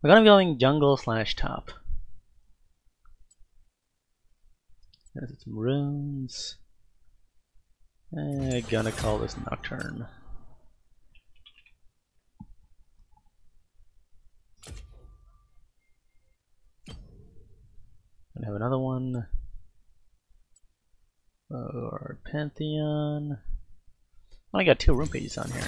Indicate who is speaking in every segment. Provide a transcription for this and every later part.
Speaker 1: We're gonna be going jungle slash top. There's some runes. Gonna call this Nocturne. Gonna have another one. Or Pantheon. I got 2 rune pages on here.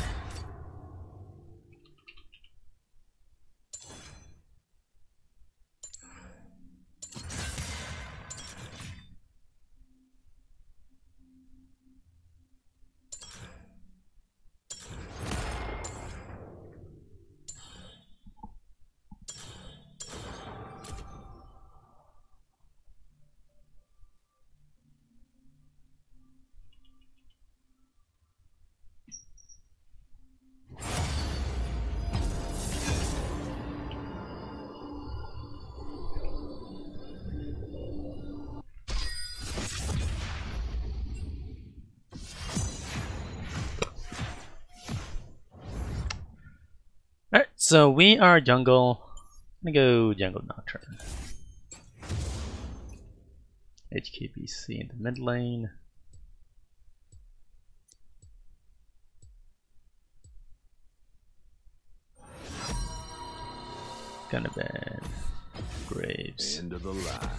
Speaker 1: Alright, so we are jungle. I'm gonna go jungle Nocturne. HKBC in the mid lane. Gonna ban Graves.
Speaker 2: End of the line.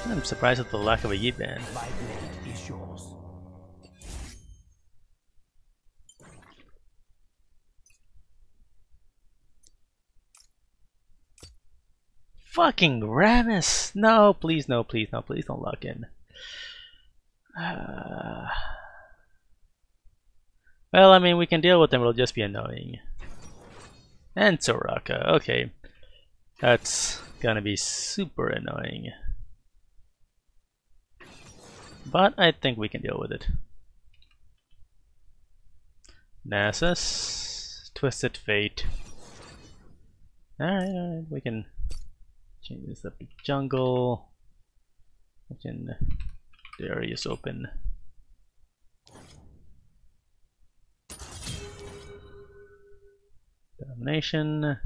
Speaker 1: I'm surprised at the lack of a Yi ban.
Speaker 2: My blade is yours.
Speaker 1: Fucking Ramus! No, please, no, please, no, please don't lock in. Well, I mean, we can deal with them, it'll just be annoying. And Soraka, okay. That's gonna be super annoying. But I think we can deal with it. Nasus, Twisted Fate. Alright, we can change this up to jungle. We can, the area is open. Domination.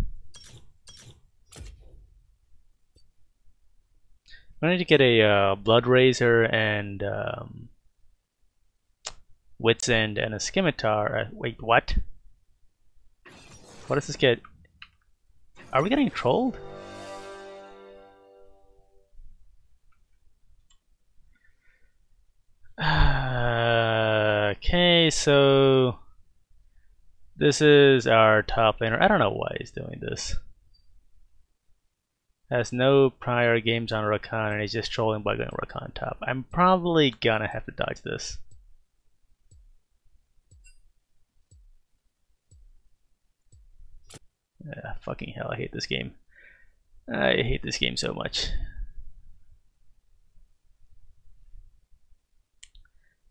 Speaker 1: I need to get a Blood Razor and Wit's End and a Scimitar. Wait, what? What does this get? Are we getting trolled? Okay, so this is our top laner. I don't know why he's doing this. Has no prior games on Rakan and he's just trolling by going Rakan top. I'm probably gonna have to dodge this. Fucking hell, I hate this game. I hate this game so much.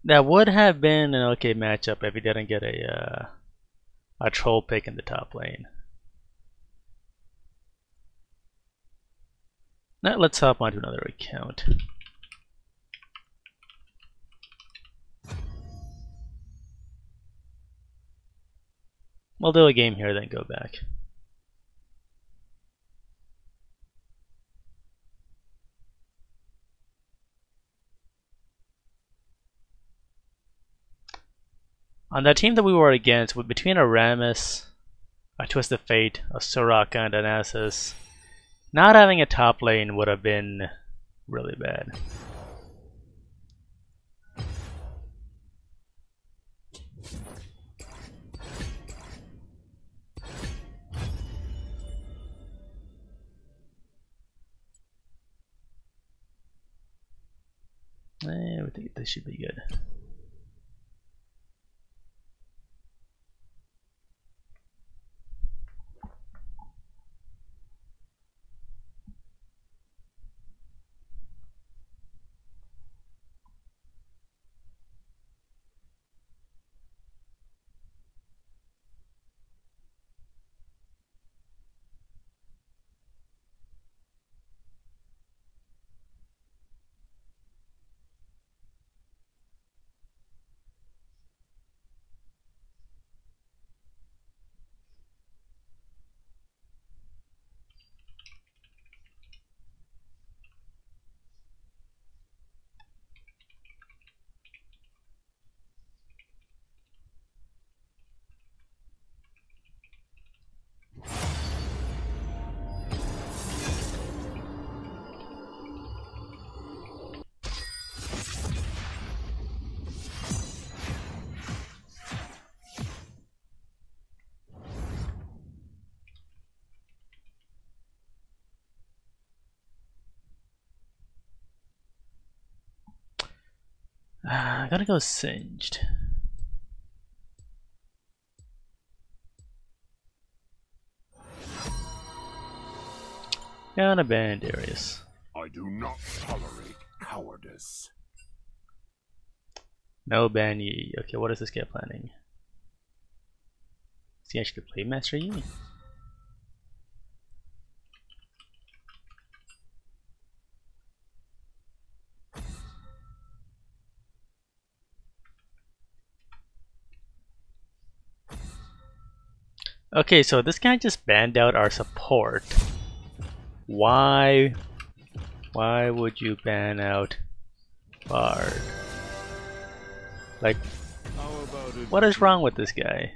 Speaker 1: That would have been an okay matchup if he didn't get a troll pick in the top lane. Now let's hop onto another account. We'll do a game here, then go back. On that team that we were against, between a Ramus, a Twisted Fate, a Soraka, and an Nasus, not having a top lane would have been really bad. I think this should be good. I gotta go Singed. Gonna ban Darius.
Speaker 2: I do not tolerate cowardice.
Speaker 1: No ban Yi. Okay, what is this guy planning? Is he actually play Master Yi? Okay, so this guy just banned out our support. Why would you ban out Bard? Like, what is wrong with this guy?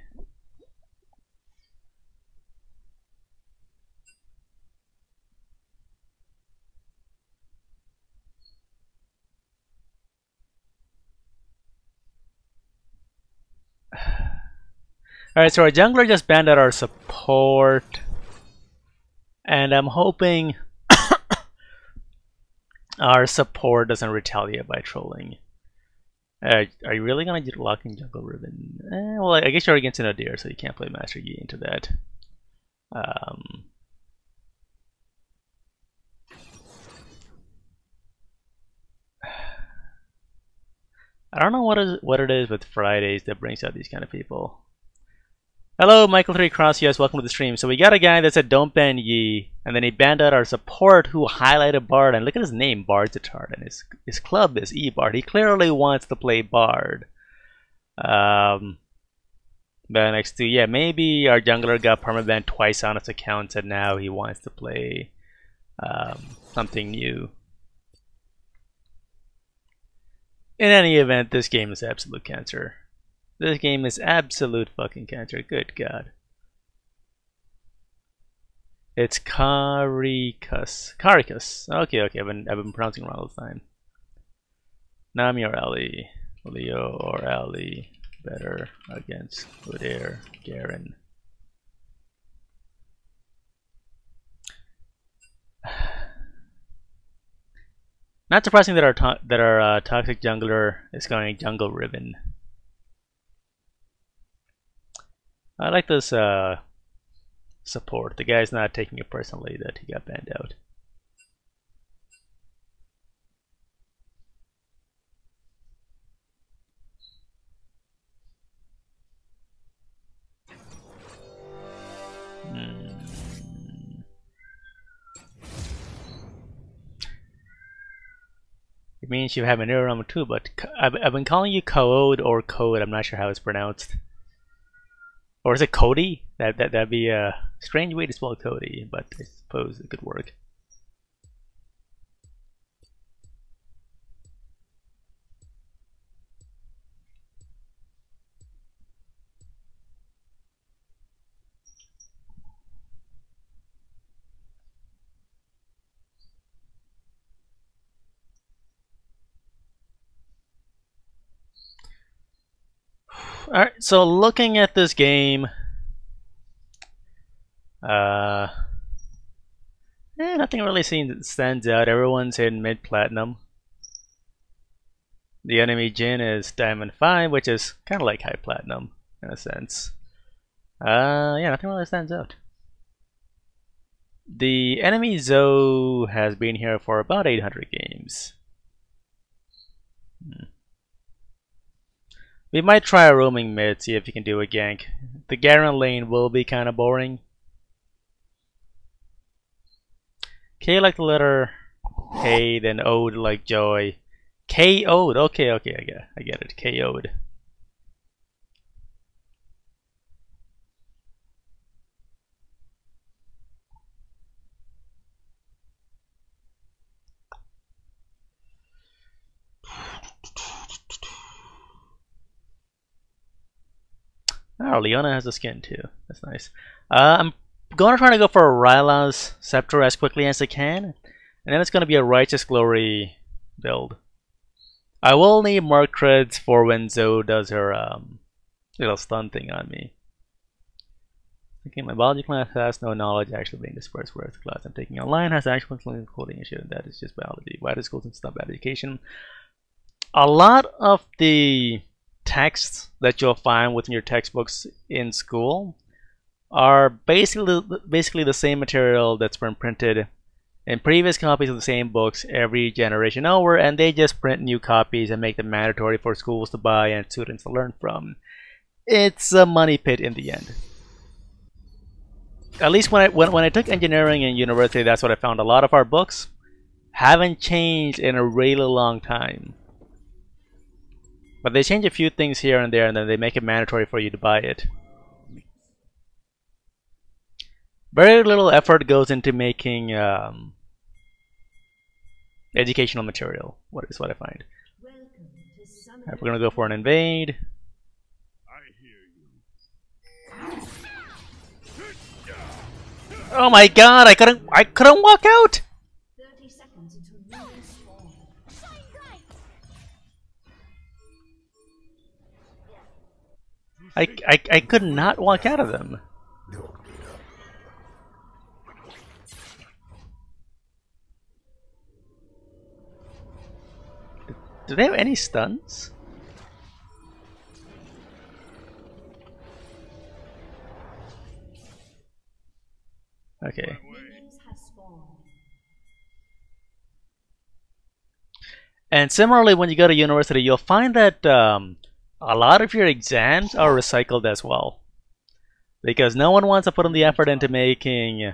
Speaker 1: Alright, so our jungler just banned out our support. And I'm hoping our support doesn't retaliate by trolling. Are you really gonna get lock in Jungle Ribbon? Well, I guess you're against an Adir, so you can't play Master Yi into that. I don't know what it is with Fridays that brings out these kind of people. Hello, Michael 3 Cross, yes, welcome to the stream. So we got a guy that said don't ban Yi, and then he banned out our support who highlighted Bard, and look at his name, Bardzetard, and his club is E-Bard. He clearly wants to play Bard. But next to, yeah, maybe our jungler got permabanned twice on his account, and now he wants to play something new. In any event, this game is absolute cancer. This game is absolute fucking cancer. Good God. It's Carikas. Carikas. Okay, I've been pronouncing wrong all the time. Nami or Ali. Leo or Ali. Better against Udyr, Garen. Not surprising that our toxic jungler is going Jungle Ribbon. I like this support. The guy's not taking it personally that he got banned out. It means you have an error number 2, but I've been calling you Code or Code. I'm not sure how it's pronounced. Or is it Cody? That'd be a strange way to spell Cody, but I suppose it could work. Alright, so looking at this game, nothing really stands out. Everyone's in mid-platinum. The enemy Jhin is Diamond 5, which is kind of like high platinum in a sense. Yeah, nothing really stands out. The enemy Zoe has been here for about 800 games. We might try a roaming mid, see if you can do a gank. The Garen lane will be kind of boring. K like the letter K, then Ode like joy. K-Ode, okay, I get it, K-Ode. Oh, Leona has a skin too. That's nice. I'm going to try to go for a Ryla's Scepter as quickly as I can. And then it's going to be a Righteous Glory build. I will need more creds for when Zoe does her little stun thing on me. Okay, my biology class has no knowledge actually being dispersed, whereas the class I'm taking online has actual coding issue, and that is just biology. Why does schools and stop bad education? A lot of the texts that you'll find within your textbooks in school are basically the same material that's been printed in previous copies of the same books every generation over, and they just print new copies and make them mandatory for schools to buy and students to learn from. It's a money pit in the end. At least when I took engineering in university, that's what I found. A lot of our books haven't changed in a really long time. But they change a few things here and there, and then they make it mandatory for you to buy it. Very little effort goes into making educational material. What I find. Right, we're gonna go for an invade. Oh my god! I couldn't walk out.
Speaker 3: 30 seconds until minions spawn.
Speaker 1: I could not walk out of them. Do they have any stuns? Okay.
Speaker 3: Minions have spawned.
Speaker 1: And similarly, when you go to university, you'll find that a lot of your exams are recycled as well. Because no one wants to put in the effort into making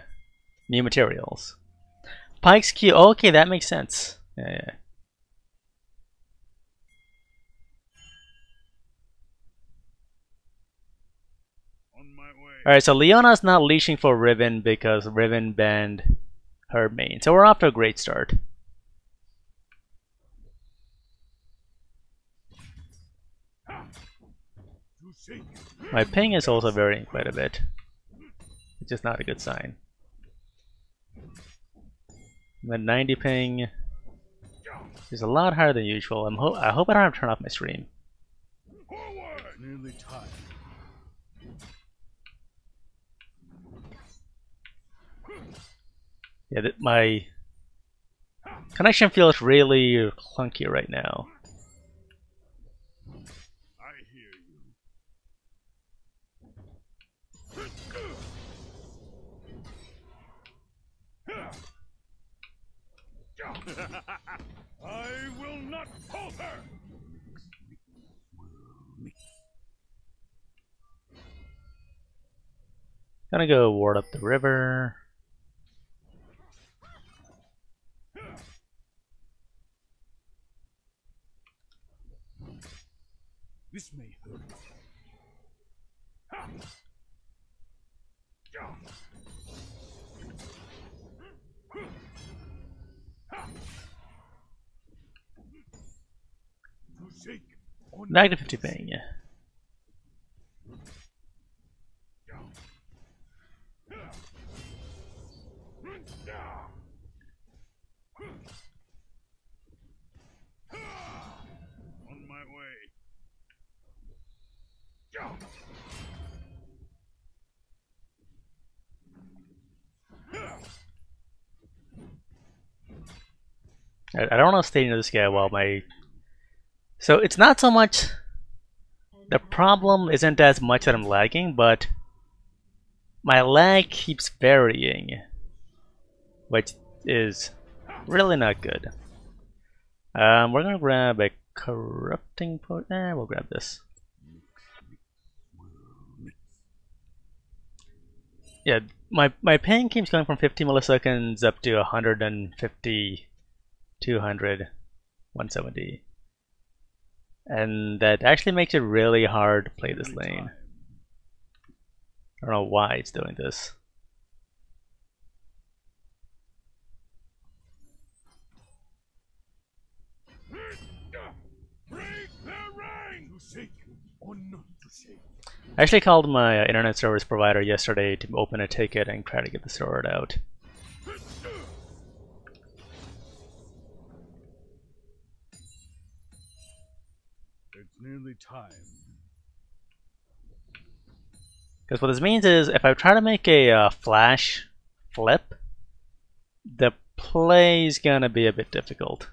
Speaker 1: new materials. Pike's Q, okay, that makes sense. Yeah. Alright, so Leona's not leashing for Riven because Riven banned her main. So we're off to a great start. My ping is also varying quite a bit, which is not a good sign. I'm at 90 ping is a lot higher than usual. I hope I don't have to turn off my stream.
Speaker 2: Nearly time.
Speaker 1: Yeah, my connection feels really clunky right now.
Speaker 2: I hear you. I will not falter.
Speaker 1: Gonna go ward up the river.
Speaker 2: This may hurt.
Speaker 1: Negative 50 ping, yeah.
Speaker 2: On my way.
Speaker 1: I don't want to stay near this guy while my... So it's not so much... The problem isn't as much that I'm lagging, but my lag keeps varying, which is really not good. We're gonna grab a corrupting potion. We'll grab this. Yeah, my ping keeps going from 50 milliseconds up to 150, 200, 170. And that actually makes it really hard to play this lane. I don't know why it's doing this. I actually called my internet service provider yesterday to open a ticket and try to get the sorted out.
Speaker 2: It's nearly time.
Speaker 1: Because what this means is, if I try to make a flash flip, the play's gonna be a bit difficult.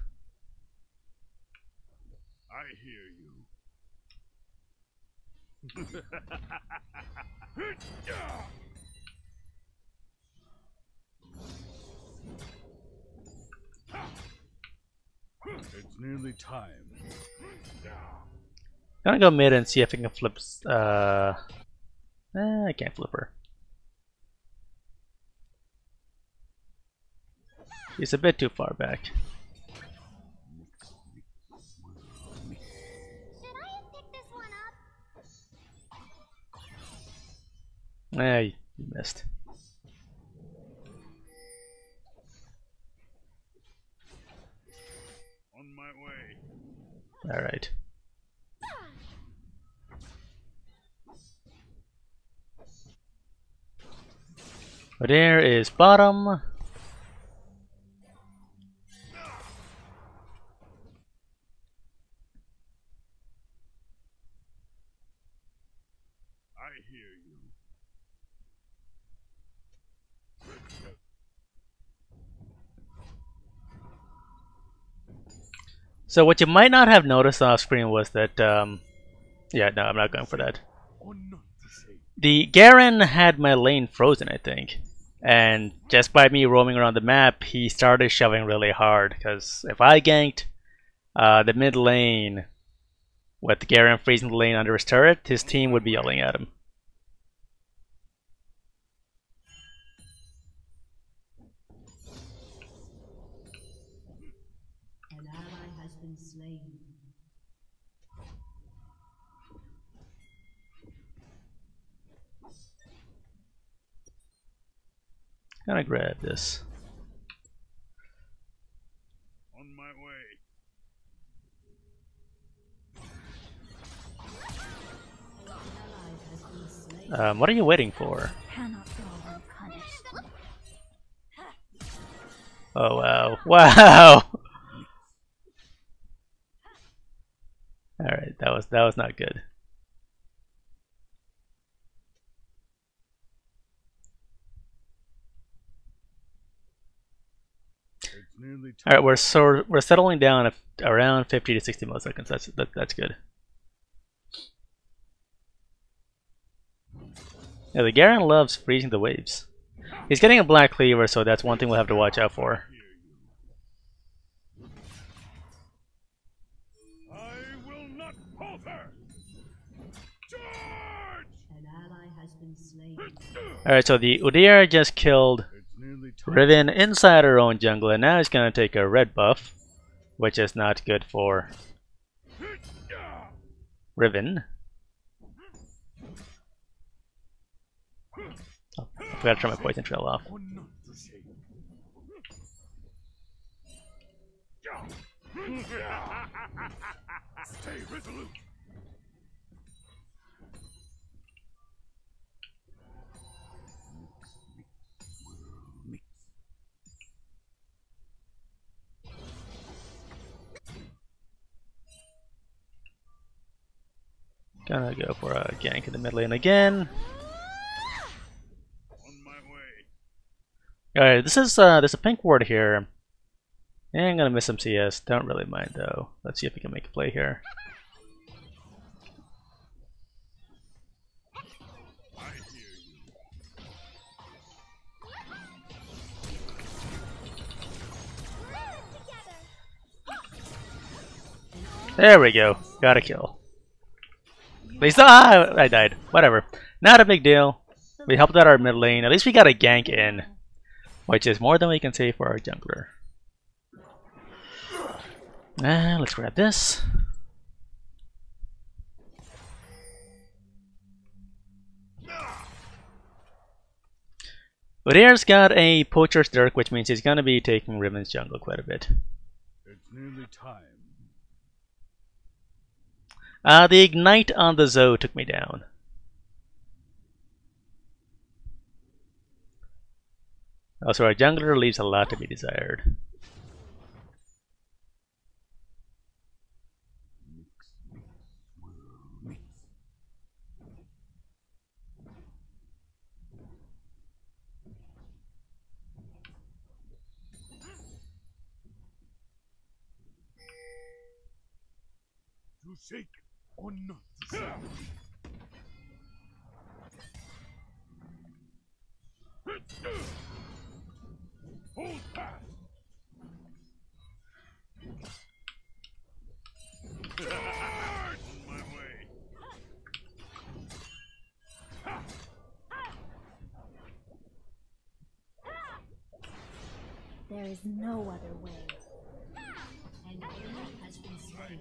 Speaker 2: It's nearly time.
Speaker 1: Gonna go mid and see if I can flip. I can't flip her. She's a bit too far back.
Speaker 4: Should I have picked this one up?
Speaker 1: You missed.
Speaker 2: On my way.
Speaker 1: All right. But there is bottom.
Speaker 2: I hear you.
Speaker 1: So what you might not have noticed off screen was that, yeah, no, I'm not going for that.
Speaker 2: Or not to say.
Speaker 1: The Garen had my lane frozen, I think. And just by me roaming around the map, he started shoving really hard. Because if I ganked the mid lane with Garen freezing the lane under his turret, his team would be yelling at him.
Speaker 3: An ally has been slain.
Speaker 1: Gonna grab this.
Speaker 2: On my way.
Speaker 3: An ally has been slain.
Speaker 1: What are you waiting for?
Speaker 4: Cannot go unpunished.
Speaker 1: Oh wow. Wow! Alright, that was not good.
Speaker 2: It's nearly time.
Speaker 1: Alright, we're settling down at around 50 to 60 milliseconds. That's good. Yeah, the Garen loves freezing the waves. He's getting a black cleaver, so that's one thing we'll have to watch out for.
Speaker 2: I will not falter. Charge!
Speaker 3: An ally has been slain.
Speaker 1: Alright, so the Udyr just killed
Speaker 2: It's nearly time.
Speaker 1: Riven inside her own jungle, and now he's gonna take a red buff, which is not good for Riven. Oh, I forgot to turn my poison trail off.
Speaker 2: Or not to say. Stay resolute.
Speaker 1: Gonna go for a gank in the mid lane again.
Speaker 2: On my way.
Speaker 1: Alright, there's a pink ward here. And I'm gonna miss some CS. Don't really mind though. Let's see if we can make a play here.
Speaker 2: I hear you.
Speaker 1: There we go. Got a kill. At least, I died. Whatever. Not a big deal. We helped out our mid lane. At least we got a gank in, which is more than we can say for our jungler. Let's grab this. Udyr's got a Poacher's Dirk, which means he's gonna be taking Riven's jungle quite a bit.
Speaker 2: It's nearly time.
Speaker 1: The Ignite on the Zoe took me down. Also, our jungler leaves a lot to be desired.
Speaker 2: To shake or not to shake. Hold fast. On my way.
Speaker 4: There is no other way.
Speaker 3: An enemy has been slain.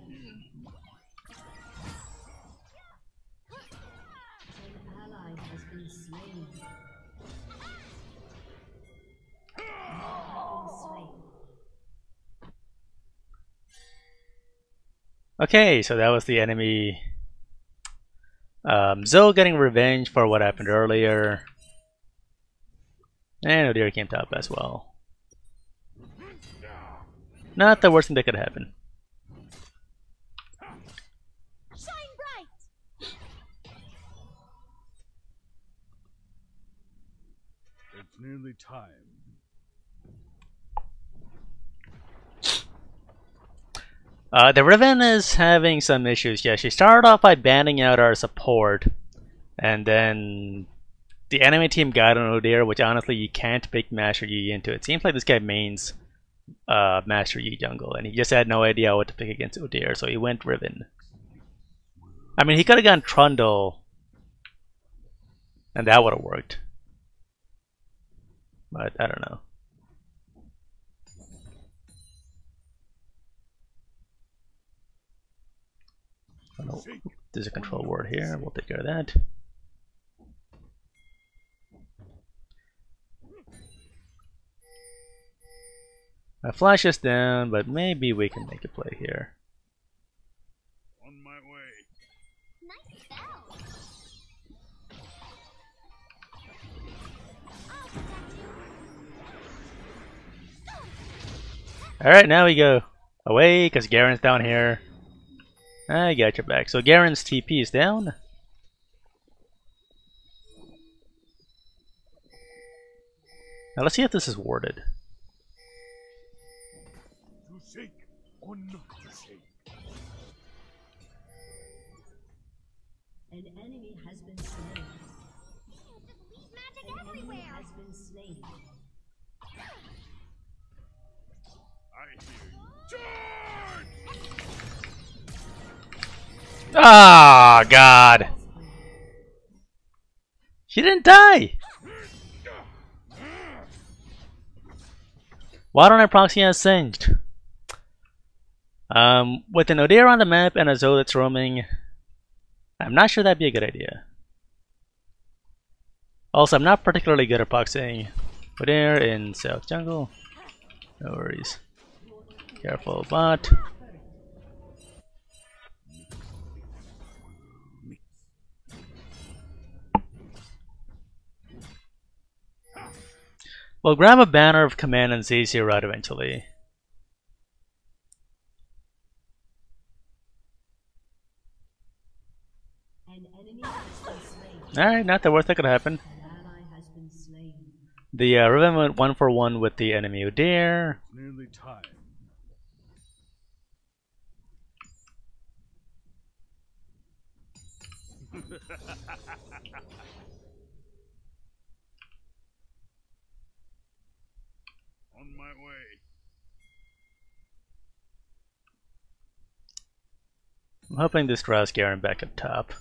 Speaker 3: An ally has been slain. You have been slain.
Speaker 1: Okay, so that was the enemy. Zoe getting revenge for what happened earlier. And Odir came top as well. Not the worst thing that could happen.
Speaker 4: Shine bright!
Speaker 2: It's nearly time.
Speaker 1: The Riven is having some issues. Yeah, she started off by banning out our support, and then the enemy team got on Odir, which honestly you can't pick Master Yi into. It seems like this guy mains Master Yi jungle, and he just had no idea what to pick against Odir, so he went Riven. I mean, he could have gone Trundle, and that would have worked. But I don't know. Oh, no. There's a control ward here. We'll take care of that. My flash is down, but maybe we can make a play here.
Speaker 2: On my way.
Speaker 4: Nice spell!
Speaker 1: Alright, now we go away, because Garen's down here. I got your back. So Garen's TP is down. Now let's see if this is warded.
Speaker 2: To shake or not to shake.
Speaker 3: An enemy has been slain.
Speaker 4: Magic
Speaker 3: An enemy
Speaker 4: everywhere!
Speaker 3: has been slain.
Speaker 2: I hear you. Charge!
Speaker 1: Ah, God! She didn't die! Why don't I proxy as Singed? With an Odir on the map and a Zoe that's roaming, I'm not sure that'd be a good idea. Also, I'm not particularly good at proxying Odir in South Jungle. No worries. Careful, bot. We'll grab a banner of Command and ZZ route eventually.
Speaker 3: An enemy has been slain.
Speaker 1: Alright, not the worst that could happen.
Speaker 3: An ally has been slain.
Speaker 1: The Riven went 1-for-1 with the enemy Odir.
Speaker 2: It's nearly time. On my way.
Speaker 1: I'm hoping this draws Garen back up top.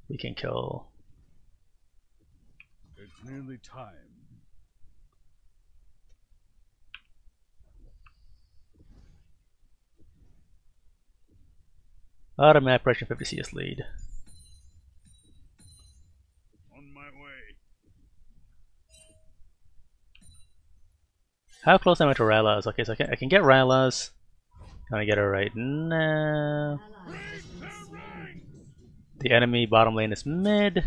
Speaker 1: We can kill.
Speaker 2: It's nearly time.
Speaker 1: Auto map pressure 50 CS lead.
Speaker 2: On my way.
Speaker 1: How close am I to Rylas? Okay, so I can get Rylas. Can I get her right now?
Speaker 3: Ally has been slain.
Speaker 1: The enemy bottom lane is mid.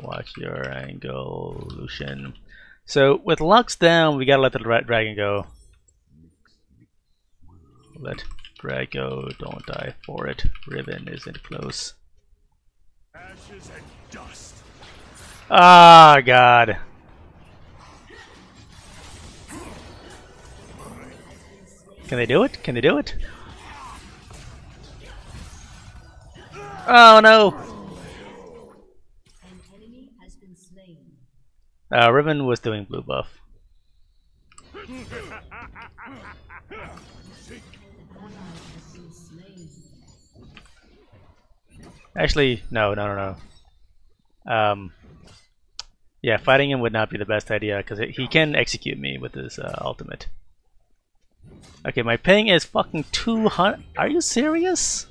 Speaker 1: Watch your angle, Lucian. So with Lux down, we gotta let the dragon go. Let drag go, don't die for it. Riven isn't close.
Speaker 2: Ashes and dust.
Speaker 1: Ah, God. Can they do it? Can they do it? Oh no!
Speaker 3: An enemy has been slain.
Speaker 1: Riven was doing blue buff.
Speaker 3: An ally has been slain.
Speaker 1: Actually, no. Yeah, fighting him would not be the best idea because he can execute me with his ultimate. Okay, my ping is fucking 200. Are you serious?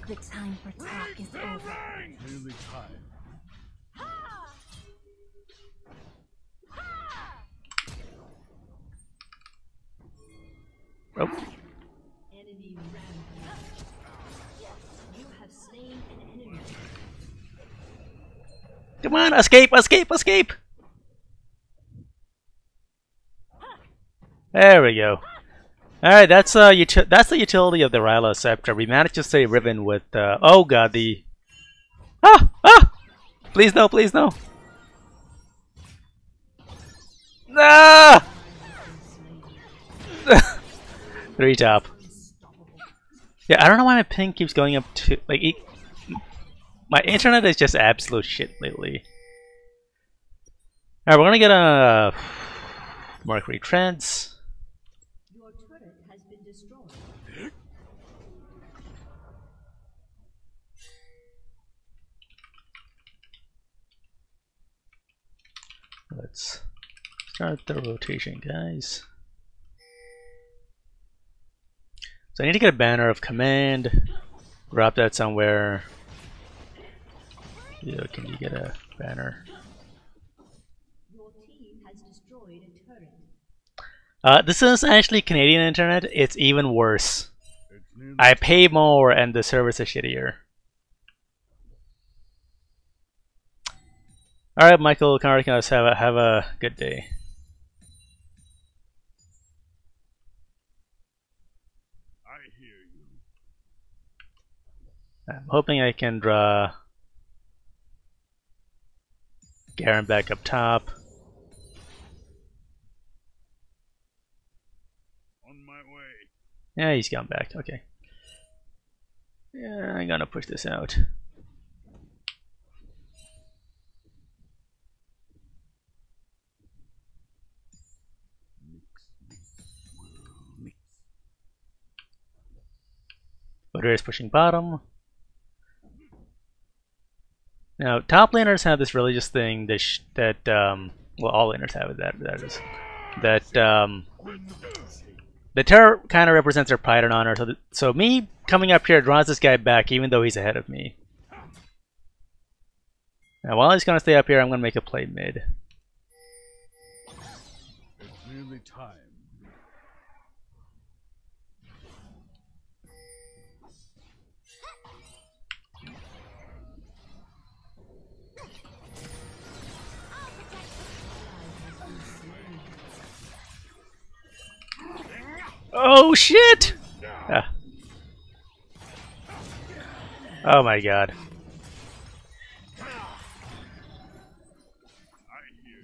Speaker 4: The time for talk is over.
Speaker 2: Nearly time.
Speaker 1: Oh,
Speaker 3: Enemy rampage. You have slain an enemy.
Speaker 1: come on! Escape! Escape! Escape! There we go. Alright, that's that's the utility of the Ryla Scepter. We managed to save Riven with oh god, the please no, please no. Ah! 3 top. Yeah, I don't know why my ping keeps going up to like my internet is just absolute shit lately. Alright, we're gonna get a Mercury Treads.
Speaker 3: Your turret has been destroyed.
Speaker 1: Let's start the rotation, guys. So I need to get a banner of command. Drop that somewhere. Yeah, can you get a banner?
Speaker 3: Your team has destroyed a turret.
Speaker 1: This is actually Canadian internet. It's even worse.
Speaker 2: It's nearly
Speaker 1: I pay more and the service is shittier. Alright, Michael, Congratulations. Have a good day.
Speaker 2: I hear you.
Speaker 1: I'm hoping I can draw Garen back up top.
Speaker 2: On my way.
Speaker 1: Yeah, he's gone back. Okay. Yeah, I'm gonna push this out. Butter is pushing bottom. Now, top laners have this religious thing that well, all laners have it. That the terror kind of represents their pride and honor. So me coming up here draws this guy back, even though he's ahead of me. Now, while he's gonna stay up here, I'm gonna make a play mid.
Speaker 2: It's nearly time.
Speaker 1: Oh shit! Ah. Oh my god.
Speaker 2: I hear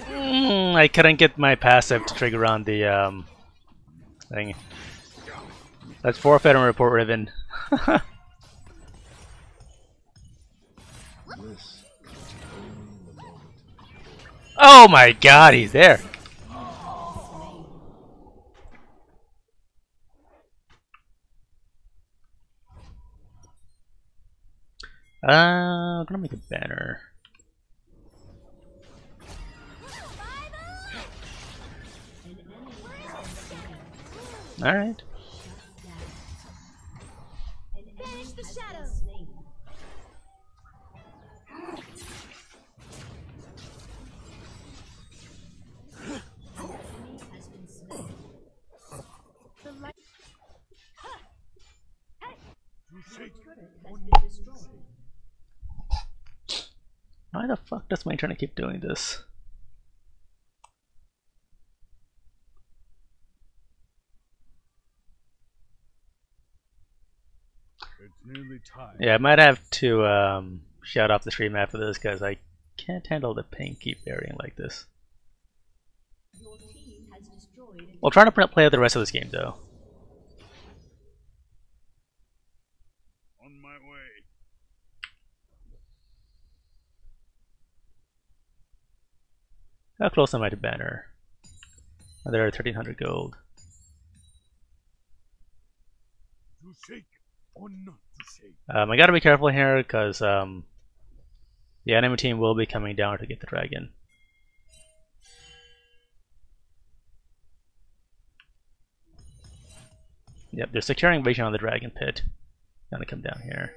Speaker 2: you.
Speaker 1: I couldn't get my passive to trigger on the thing. Let's forfeit and report Riven. Oh my god, he's there. I'm gonna make a banner. Alright.
Speaker 4: Banish the shadows. The light.
Speaker 1: Why the fuck does my internet keep doing this?
Speaker 2: It's nearly time.
Speaker 1: Yeah, I might have to shut off the stream after this because I can't handle the ping keep varying like this.
Speaker 3: Your team has destroyed a
Speaker 1: We'll try to play out the rest of this game though.
Speaker 2: On my way.
Speaker 1: How close am I to banner? Oh, there are 1300 gold.
Speaker 2: To shake or not to shake.
Speaker 1: I gotta be careful here because the enemy team will be coming down to get the dragon. Yep, they're securing vision on the dragon pit. Gonna come down here.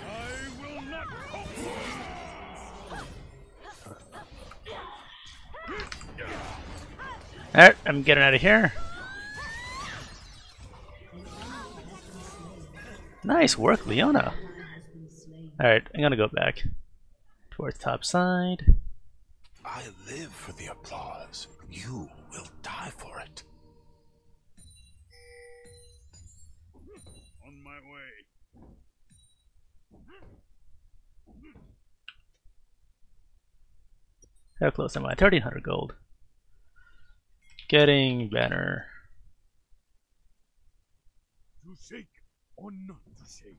Speaker 2: I will not
Speaker 1: Alright, I'm getting out of here. Nice work, Leona. Alright, I'm gonna go back towards top side.
Speaker 5: I live for the applause. You will die for it.
Speaker 2: on my way.
Speaker 1: How close am I? 1300 gold. Getting banner.
Speaker 2: To shake or not to shake.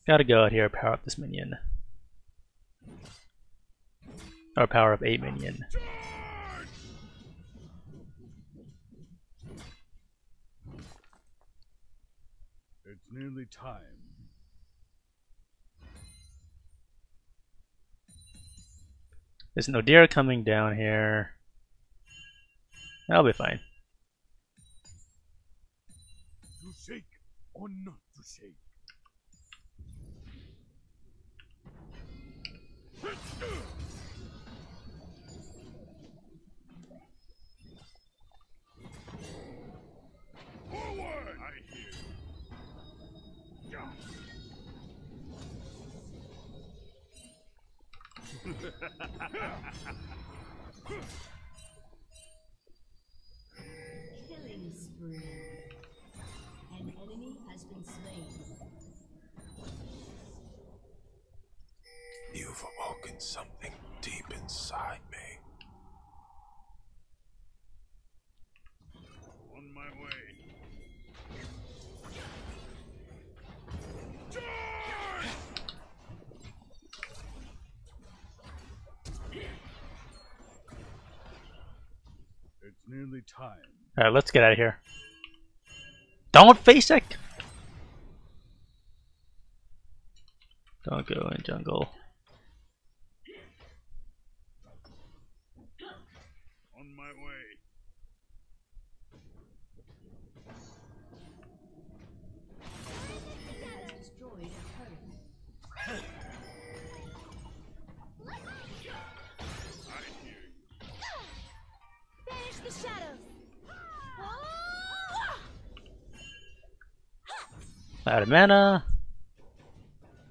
Speaker 1: Gotta go out here, power up this minion. Or power up a minion.
Speaker 2: It's nearly time.
Speaker 1: There's no deer coming down here. I'll be fine.
Speaker 2: To shake or not to shake. Forward! I hear you. Yeah.
Speaker 3: killing spree. An enemy has been slain.
Speaker 5: You've awoken something deep inside me.
Speaker 2: On my way. It's nearly time.
Speaker 1: Alright, let's get out of here. Don't face it! Don't go in jungle.
Speaker 2: On my way.
Speaker 3: Has destroyed a turret.
Speaker 2: I hear you.
Speaker 4: Banish the shadows.
Speaker 1: Out of mana.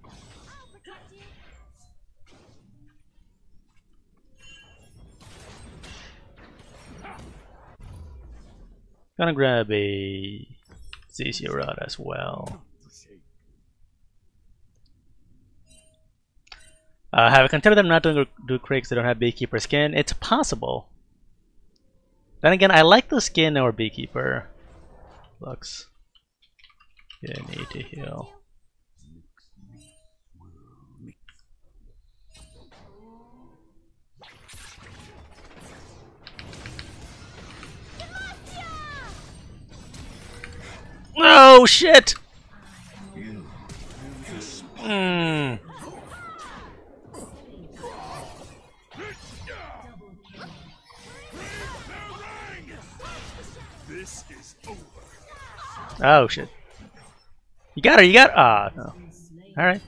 Speaker 4: I'll protect you.
Speaker 1: Gonna grab a CC rod as well.
Speaker 2: To shake.
Speaker 1: Have I considered them not to do critics that don't have Beekeeper skin? It's possible. Then again, I like the skin over Beekeeper. Lux. You need to heal. Oh shit! Mm.
Speaker 2: This is over.
Speaker 1: Oh shit. You got her, you got ah no. Alright.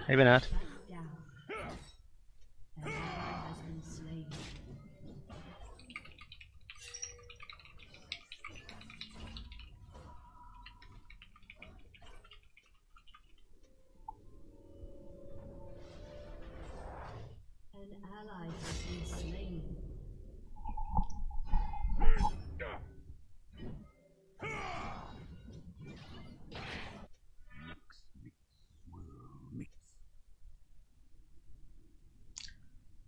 Speaker 1: Maybe not.
Speaker 3: Down. An ally has been slain. An ally has been slain.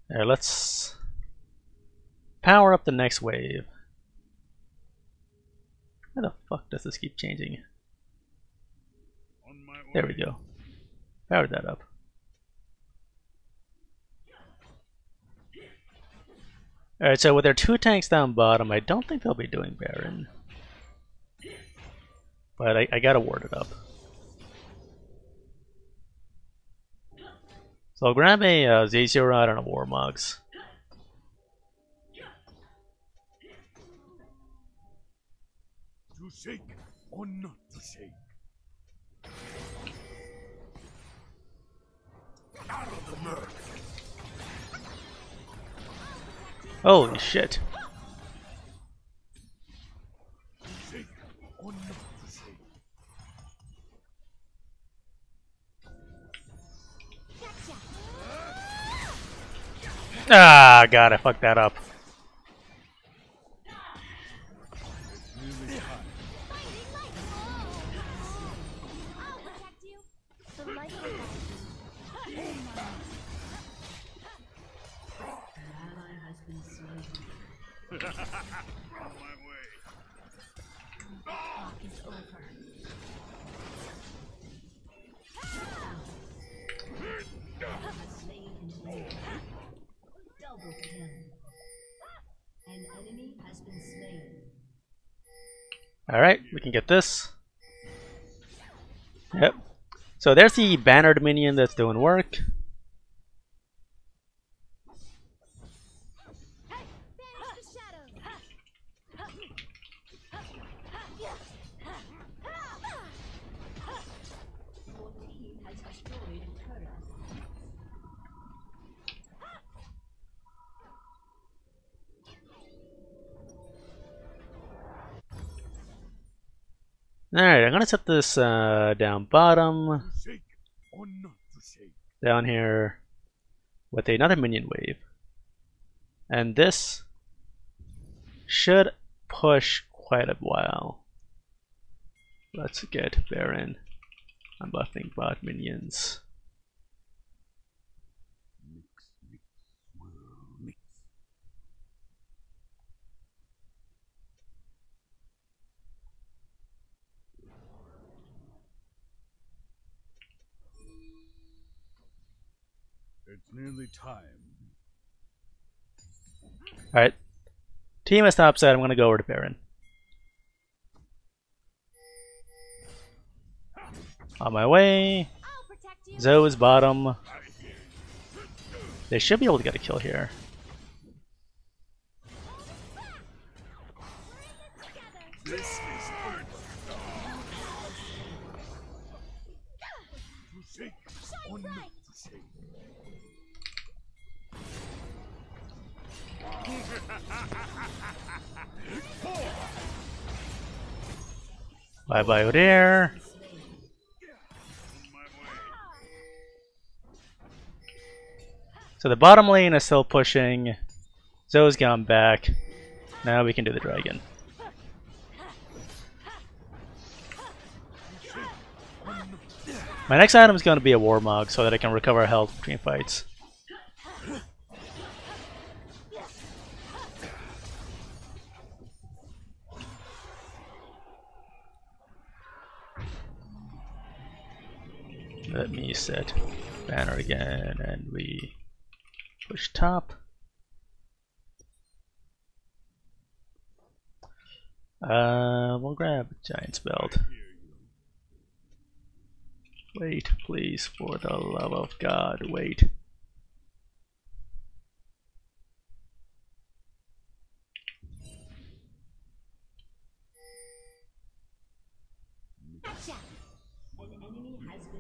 Speaker 1: Alright, let's power up the next wave. Why the fuck does this keep changing?
Speaker 2: On my way.
Speaker 1: There we go. Powered that up. Alright, so with their 2 tanks down bottom, I don't think they'll be doing Baron. But I gotta ward it up. So I'll grab a Z0 Rod and a Warmogs.
Speaker 2: To shake or not to shake. Out of the murk.
Speaker 1: Holy shit.
Speaker 2: To shake or not to shake.
Speaker 1: Ah, God, I fucked that up.
Speaker 4: I'll protect you. The light will guide you.
Speaker 3: An ally has been slain.
Speaker 2: On my way.
Speaker 4: Talk is over.
Speaker 3: Has slain an enemy. Double kill. An enemy has been slain.
Speaker 1: Alright, we can get this. Yep. So there's the bannered minion that's doing work.
Speaker 4: Banish the shadows.
Speaker 3: Your team has destroyed a turret.
Speaker 1: Alright, I'm gonna set this down bottom,
Speaker 2: To shake or not to shake.
Speaker 1: down here with another minion wave. And this should push quite a while. Let's get Baron. I'm buffing bot minions.
Speaker 2: It's nearly time.
Speaker 1: Alright. Team is topside, I'm gonna go over to Baron. On my way.
Speaker 4: I'll protect you.
Speaker 1: Zoe is bottom. They should be able to get a kill here.
Speaker 2: This is over. To shake or not to shake.
Speaker 1: Bye bye Odair.
Speaker 2: On my way.
Speaker 1: So the bottom lane is still pushing. Zoe's gone back. Now we can do the dragon. My next item is going to be a Warmog so that I can recover health between fights. Let me set banner again, and we push top. We'll grab Giant's Belt. Wait, please, for the love of God, wait.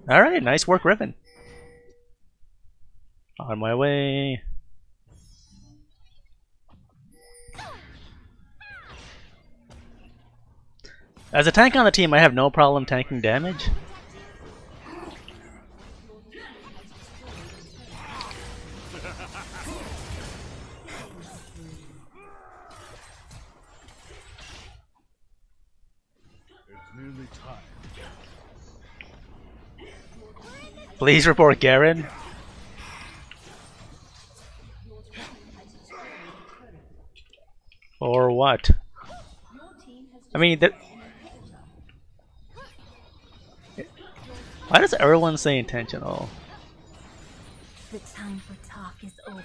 Speaker 1: Alright, nice work, Riven. On my way. As a tank on the team, I have no problem tanking damage.
Speaker 2: It's nearly time.
Speaker 1: Please report Garen. Or what? I mean, that. Why does everyone say intentional?
Speaker 4: The time for talk is over.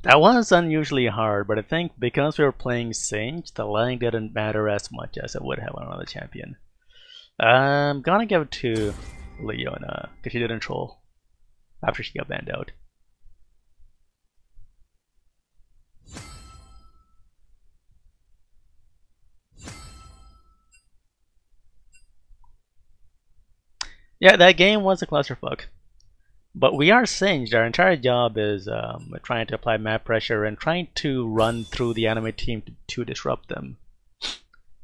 Speaker 1: That was unusually hard, but I think because we were playing Singed, the lag didn't matter as much as it would have on another champion. I'm gonna give it to Leona, because she didn't troll after she got banned out. Yeah, that game was a clusterfuck. But we are Singed. Our entire job is trying to apply map pressure and trying to run through the enemy team to disrupt them.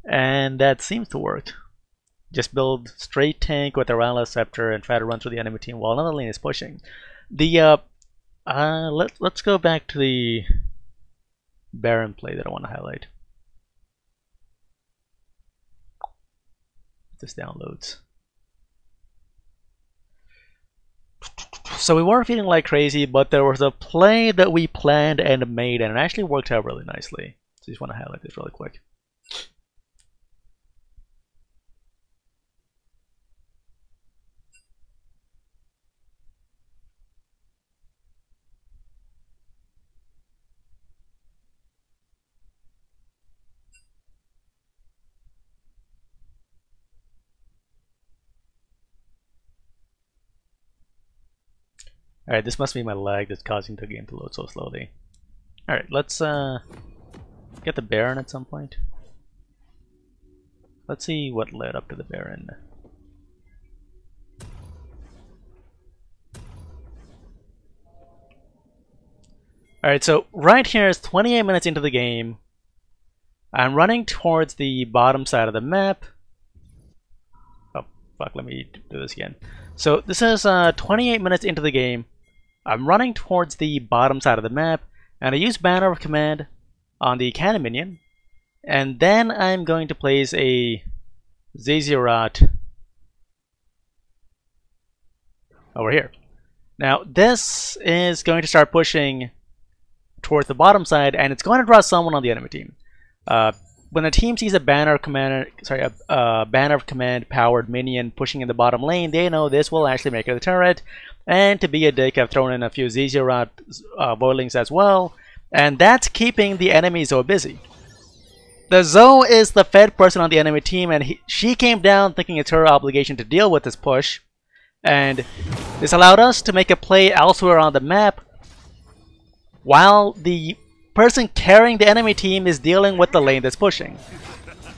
Speaker 1: And that seems to work. Just build straight tank with a Rala Scepter and try to run through the enemy team while another lane is pushing. The let's go back to the Baron play that I want to highlight. This downloads. So we were feeling like crazy, but there was a play that we planned and made, and it actually worked out really nicely. So I just want to highlight this really quick. Alright, this must be my lag that's causing the game to load so slowly. Alright, let's get the Baron at some point. Let's see what led up to the Baron. Alright, so right here is 28 minutes into the game. I'm running towards the bottom side of the map. Oh, fuck, let me do this again. So this is 28 minutes into the game. I'm running towards the bottom side of the map, and I use Banner of Command on the cannon minion, and then I'm going to place a Zizzirat over here. Now this is going to start pushing towards the bottom side, and it's going to draw someone on the enemy team. When a team sees a Banner of Command, Banner of Command powered minion pushing in the bottom lane, they know this will actually make it a turret. And to be a dick, I've thrown in a few Zizzirat Voidlings as well, and that's keeping the enemy Zoe busy. The Zoe is the fed person on the enemy team, and she came down thinking it's her obligation to deal with this push, and this allowed us to make a play elsewhere on the map while the person carrying the enemy team is dealing with the lane that's pushing.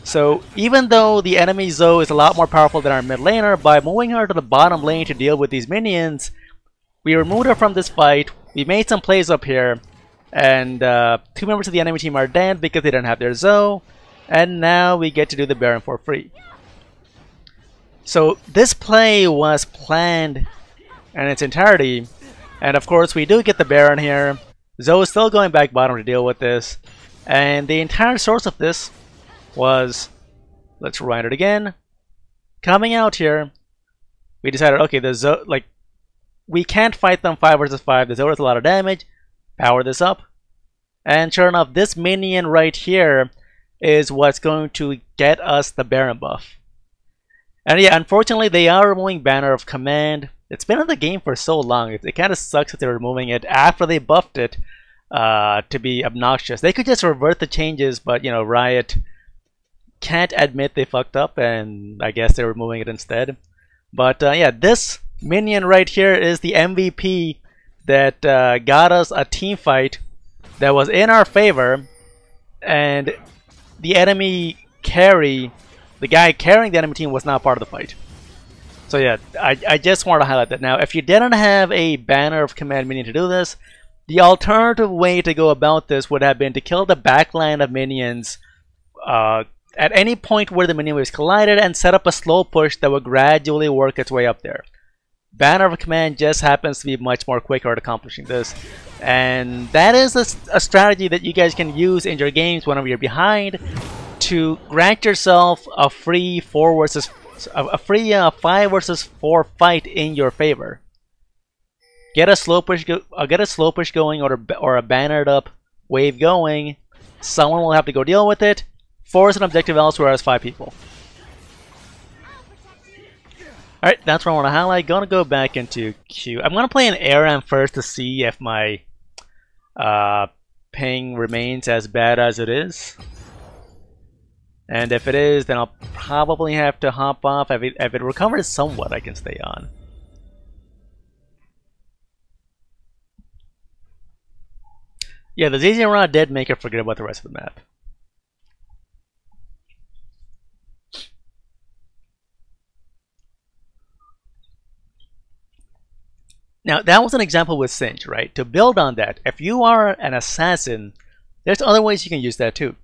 Speaker 1: So even though the enemy Zoe is a lot more powerful than our mid laner, by moving her to the bottom lane to deal with these minions, we removed her from this fight. We made some plays up here, and 2 members of the enemy team are dead because they don't have their Zoe, and now we get to do the Baron for free. So this play was planned in its entirety, and of course we do get the Baron here. Zoe is still going back bottom to deal with this. And the entire source of this was, let's rewind it again. Coming out here, we decided, okay, the Zoe, like, we can't fight them 5 versus 5. The Zoe does a lot of damage. Power this up. And sure enough, this minion right here is what's going to get us the Baron buff. And yeah, unfortunately, they are removing Banner of Command. It's been in the game for so long. It kind of sucks that they're removing it after they buffed it to be obnoxious. They could just revert the changes, but you know, Riot can't admit they fucked up, and I guess they're removing it instead. But yeah, this minion right here is the MVP that got us a team fight that was in our favor, and the enemy carry, the guy carrying the enemy team, was not part of the fight. So yeah, I just wanted to highlight that. Now, if you didn't have a Banner of Command minion to do this, the alternative way to go about this would have been to kill the backline of minions at any point where the minion was collided and set up a slow push that would gradually work its way up there. Banner of Command just happens to be much more quicker at accomplishing this. And that is a strategy that you guys can use in your games whenever you're behind to grant yourself a free 5 versus 4 fight in your favor. Get a slow push going, or a bannered up wave going. Someone will have to go deal with it. Force an objective elsewhere as 5 people. Alright, that's what I want to highlight. Gonna go back into Q. I'm gonna play an ARAM first to see if my ping remains as bad as it is. And if it is, then I'll probably have to hop off. If it recovers somewhat, I can stay on. Yeah, the ZZ Rod did make her forget about the rest of the map. Now, that was an example with Singe, right? To build on that, if you are an assassin, there's other ways you can use that too.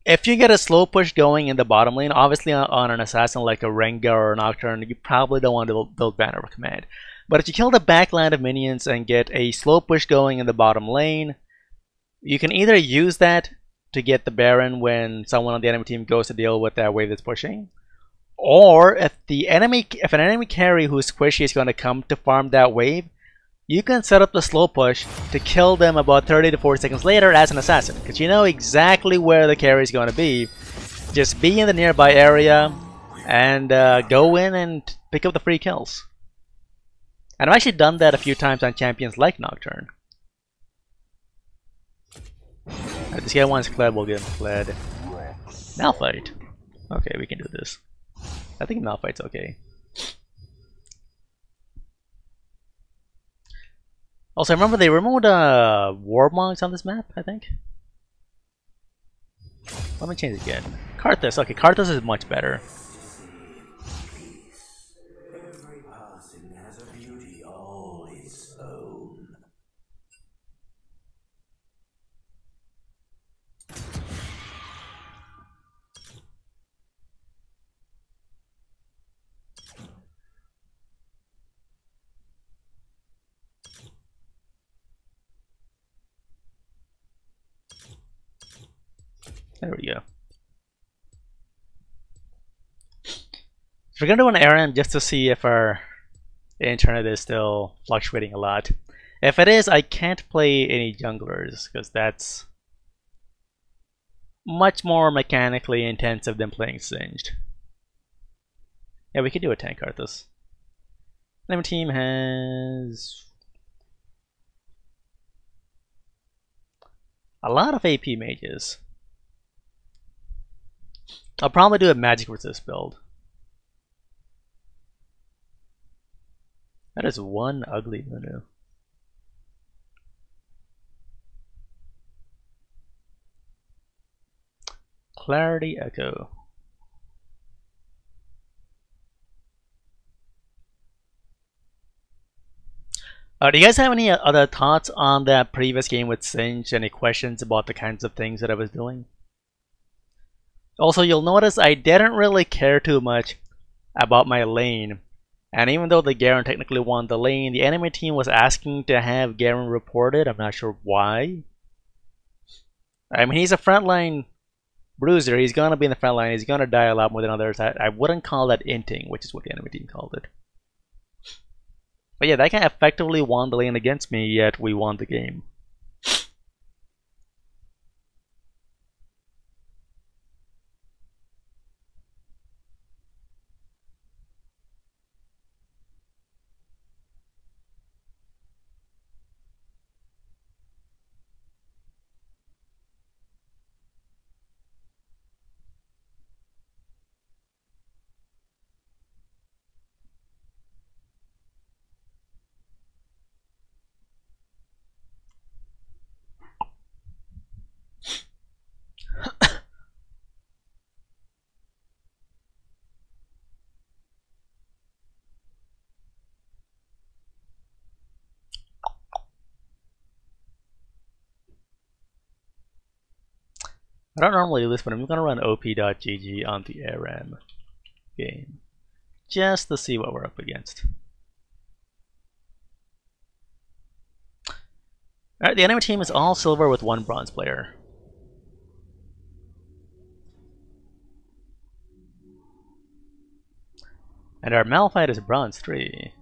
Speaker 1: If you get a slow push going in the bottom lane, obviously on an assassin like a Rengar or a Nocturne, you probably don't want to build Banner of Command. But if you kill the back line of minions and get a slow push going in the bottom lane, you can either use that to get the Baron when someone on the enemy team goes to deal with that wave that's pushing. Or if an enemy carry who's squishy is going to come to farm that wave, you can set up the slow push to kill them about 30 to 40 seconds later as an assassin, because you know exactly where the carry is going to be. Just be in the nearby area and go in and pick up the free kills. And I've actually done that a few times on champions like Nocturne. Alright, this guy wants Kled, we'll get him Kled. Malphite. Okay, we can do this. I think Malphite's okay. Also, remember they removed Warmonks on this map, I think? Let me change it again. Karthus. Okay, Karthus is much better.
Speaker 5: Every passing has a beauty all its own.
Speaker 1: There we go. So we're gonna do an ARAM just to see if our internet is still fluctuating a lot. If it is, I can't play any junglers because that's much more mechanically intensive than playing Singed. Yeah, we could do a tank Karthus. Enemy team has a lot of AP mages. I'll probably do a magic resist build. That is one ugly Munu. Clarity Echo. Do you guys have any other thoughts on that previous game with Singe? Any questions about the kinds of things that I was doing? Also, you'll notice I didn't really care too much about my lane And even though the Garen technically won the lane, the enemy team was asking to have Garen reported. I'm not sure why. I mean, he's a frontline bruiser. He's gonna be in the front line. He's gonna die a lot more than others. I wouldn't call that inting, which is what the enemy team called it. But yeah, that guy effectively won the lane against me, yet we won the game. I don't normally do this, but I'm gonna run op.gg on the ARAM game just to see what we're up against. Alright, the enemy team is all silver with 1 bronze player. And our Malphite is bronze 3.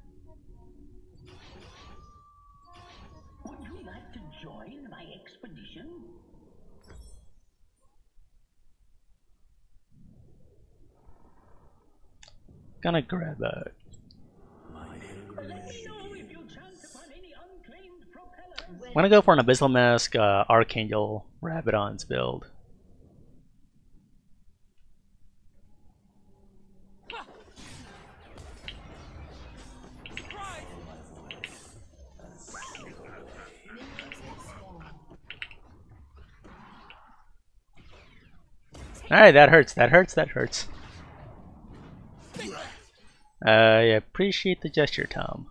Speaker 6: Would you like to join my expedition?
Speaker 1: Gonna grab a. I'm gonna go for an Abyssal Mask, Archangel, Rabadon's build. Alright, that hurts, that hurts, that hurts. I appreciate the gesture, Tom.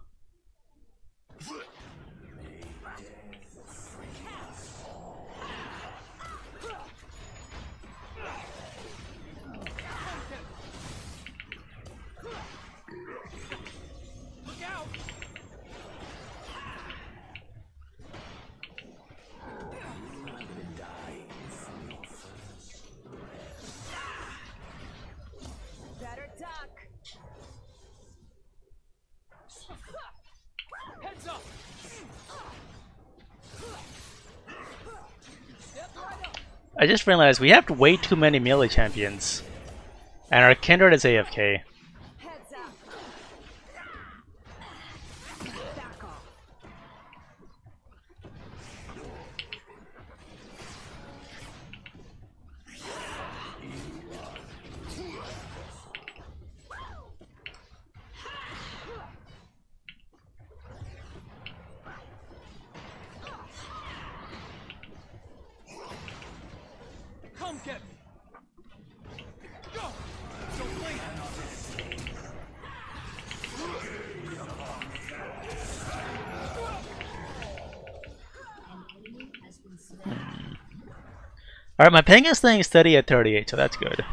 Speaker 1: I just realized we have way too many melee champions. And our Kindred is AFK.
Speaker 4: Heads up. Back off.
Speaker 2: Come get me. Go. Don't blink.
Speaker 1: Alright, my ping is staying steady at 38, so that's good.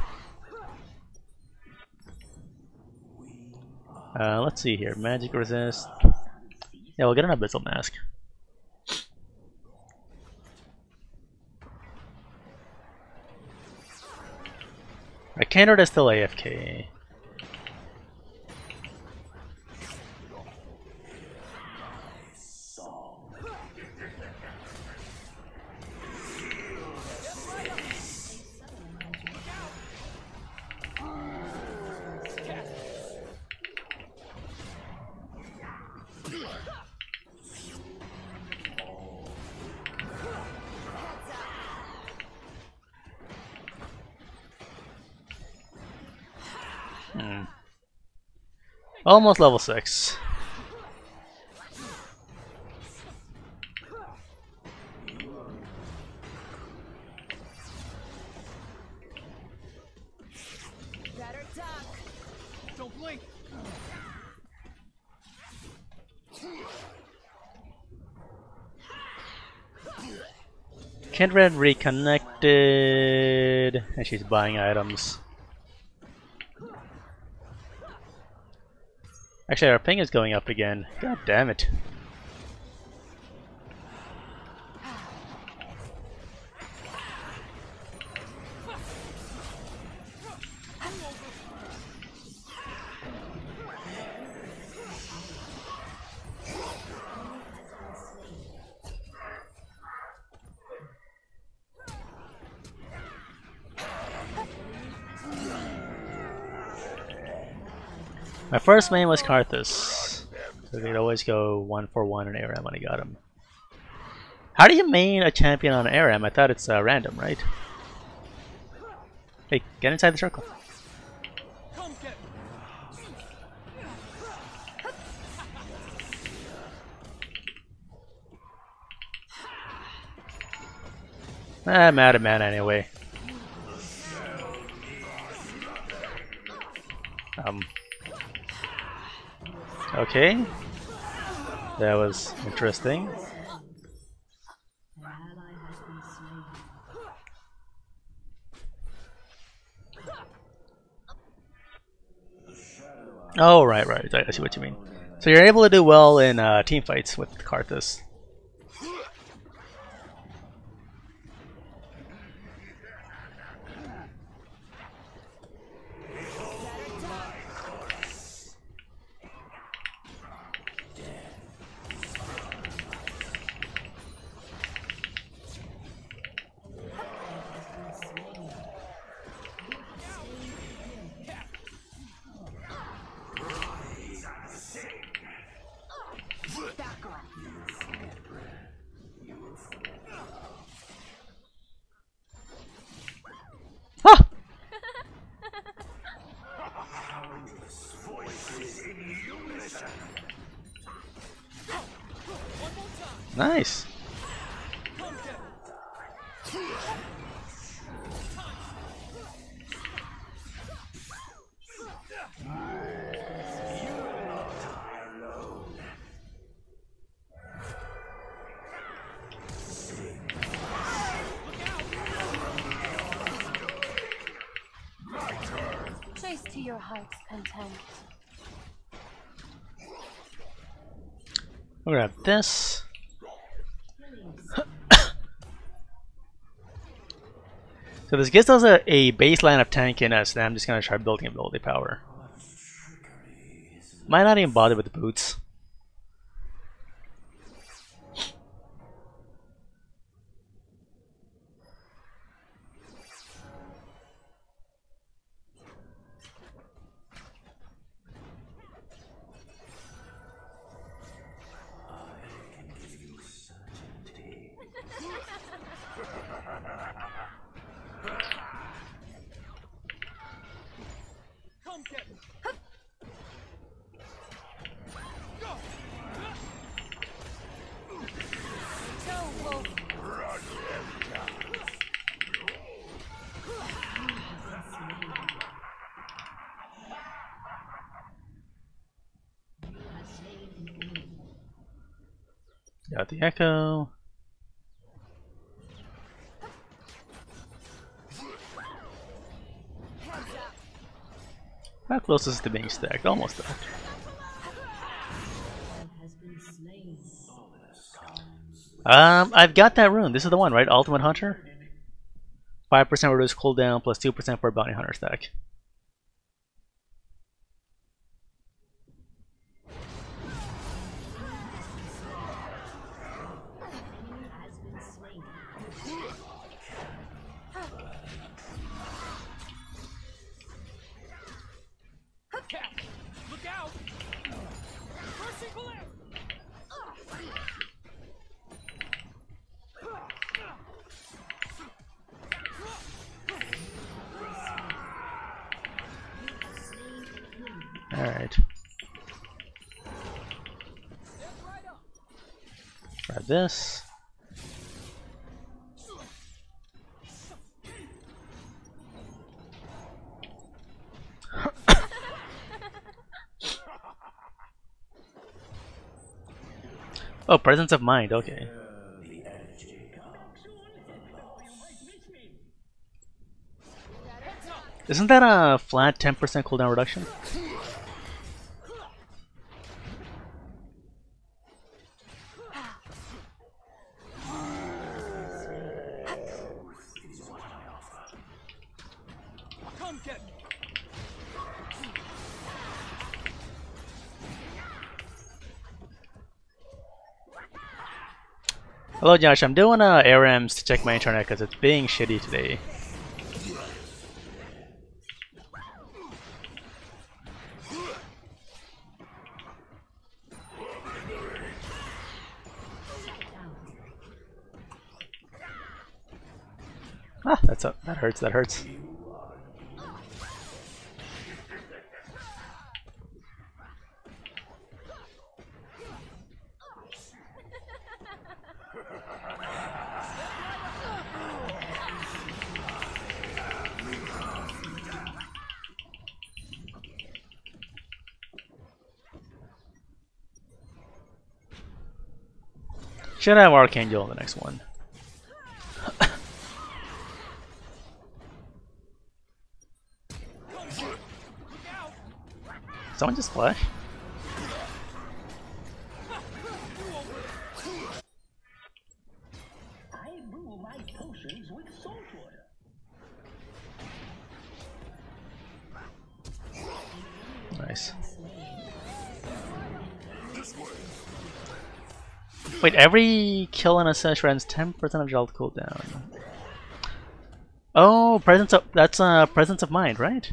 Speaker 1: Let's see here. Magic resist. Yeah, we'll get an Abyssal Mask. Our Kindred is still AFK. Almost level 6.
Speaker 4: Better duck.
Speaker 2: Don't blink.
Speaker 1: Kindred reconnected, and she's buying items. Actually, our ping is going up again. God damn it. My first main was Karthus, so we could always go 1 for 1 on ARAM when I got him. How do you main a champion on ARAM? I thought it's random, right? Hey, get inside the circle. I'm out of mana anyway. Okay. That was interesting.
Speaker 3: An ally has been slain.
Speaker 1: Oh, right. I see what you mean. So you're able to do well in team fights with Karthus. Ah! Nice.
Speaker 4: Chase to your heart's content.
Speaker 1: We'll grab this. So this gives us a baseline of tankiness, and I'm just gonna try building ability power. Might not even bother with the boots. Got the echo. How close is it to being stacked? Almost there.
Speaker 3: Has been slain.
Speaker 1: I've got that rune. This is the one, right? Ultimate Hunter? 5% reduced cooldown plus 2% for a bounty hunter stack.
Speaker 3: Has been slain.
Speaker 2: Look out! Mercy blade!
Speaker 1: Alright. Grab this. Oh, presence of mind, okay. Isn't that a flat 10% cooldown reduction? Hello Josh, I'm doing ARMs to check my internet because it's being shitty today. Ah, that hurts, that hurts. Should have Archangel in the next one. Someone just flash?
Speaker 6: I brew my potions with salt water.
Speaker 1: Nice. Wait, every kill in a session runs 10% of health cooldown. Oh, that's presence of mind, right?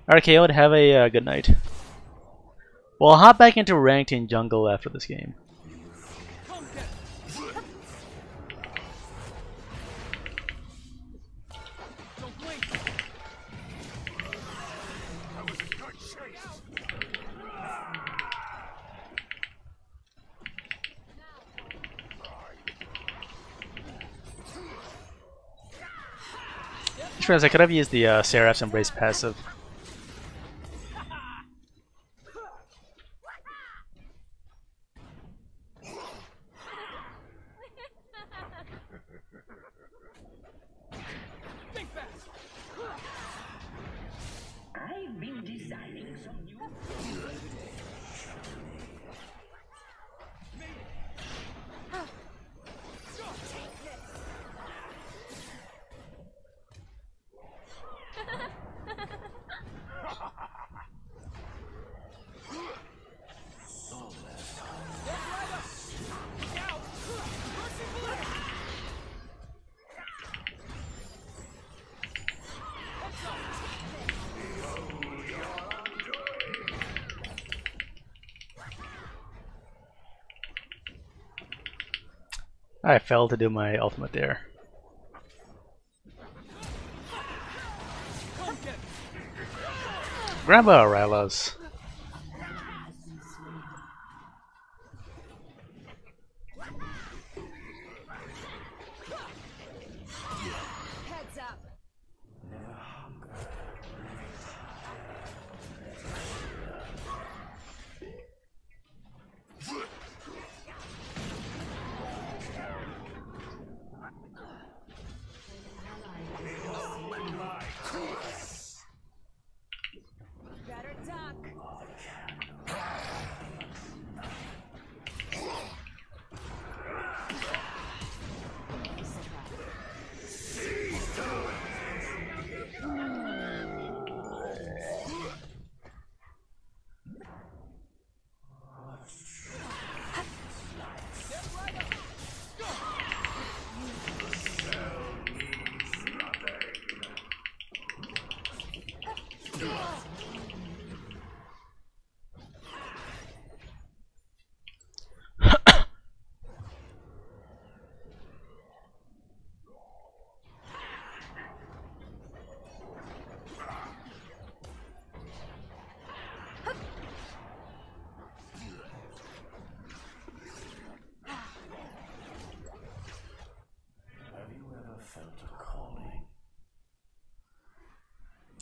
Speaker 1: RKO would have a good night. We'll hop back into ranked in jungle after this game. Just realized I could have used the Seraph's Embrace passive.
Speaker 6: I've been designing some new.
Speaker 1: I failed to do my ultimate there. Grab a Rylos.
Speaker 4: Heads up. Better duck.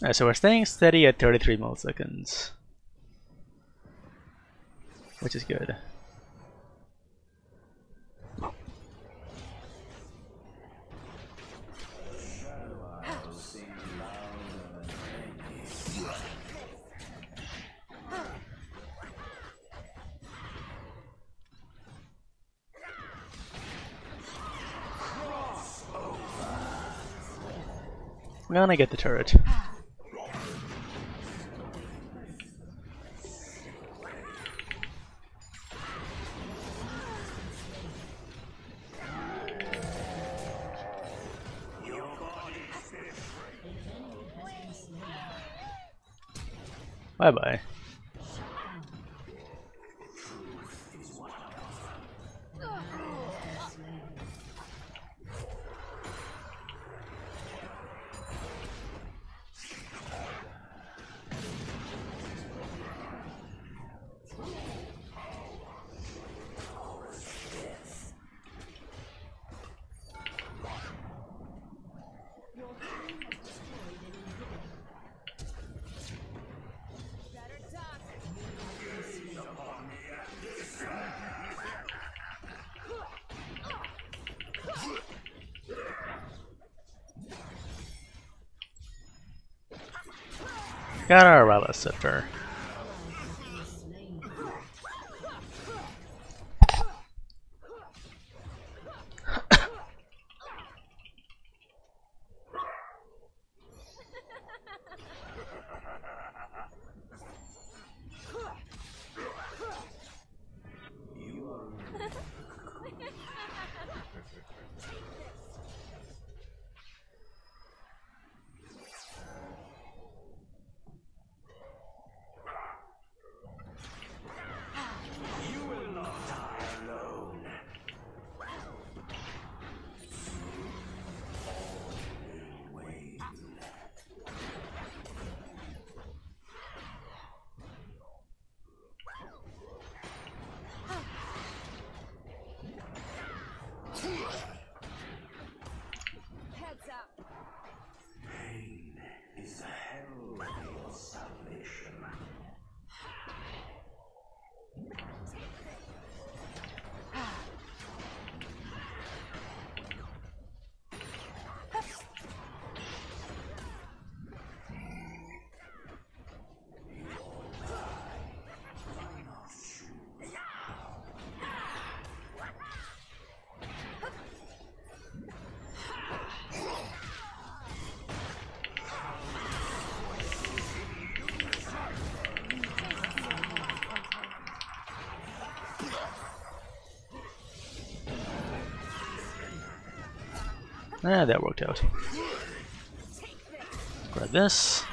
Speaker 1: Alright, so we're staying steady at 33 milliseconds, which is good. I'm gonna get the turret. Bye bye. Got our Relic Sifter. Ah, that worked out. Grab this.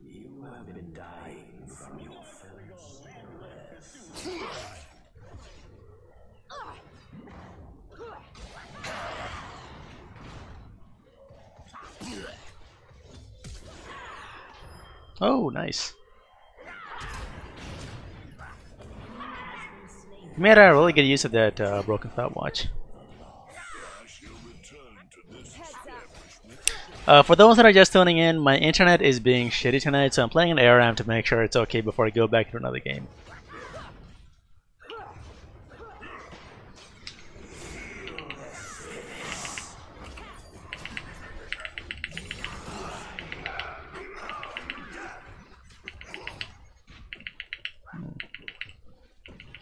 Speaker 5: You have been dying from your first breath.
Speaker 1: Oh, nice. You made a really good use of that broken stopwatch. For those that are just tuning in, my internet is being shitty tonight, so I'm playing an ARM to make sure it's okay before I go back to another game.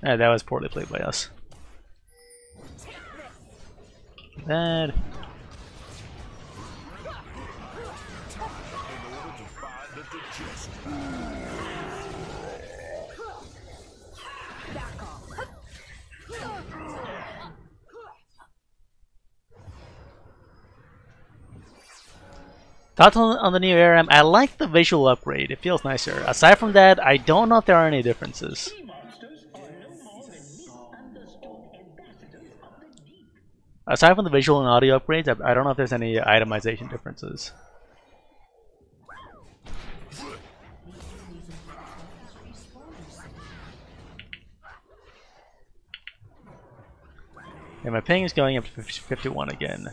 Speaker 1: That was poorly played by us. Bad. Thoughts on the new ARM? I like the visual upgrade. It feels nicer. Aside from that, I don't know if there are any differences. Aside from the visual and audio upgrades, I don't know if there's any itemization differences. And my ping is going up to 51 again.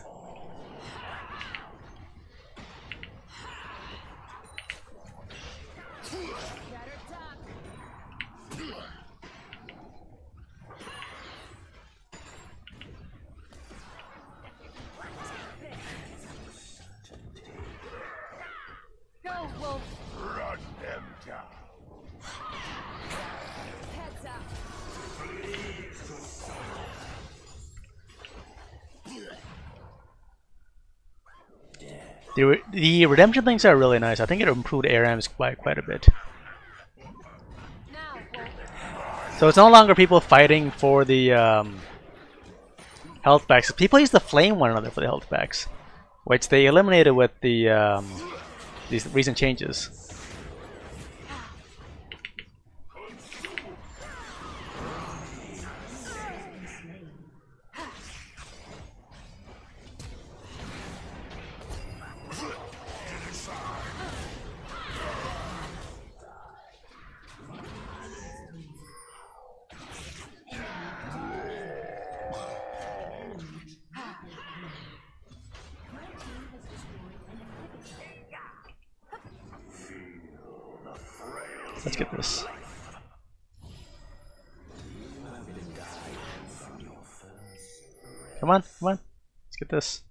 Speaker 2: Run them down.
Speaker 3: Heads up.
Speaker 1: The redemption things are really nice. I think it improved ARMs quite a bit. So it's no longer people fighting for the health packs. People used to flame one another for the health packs, which they eliminated with the these recent changes. Let's get this. Come on, come on. Let's get this.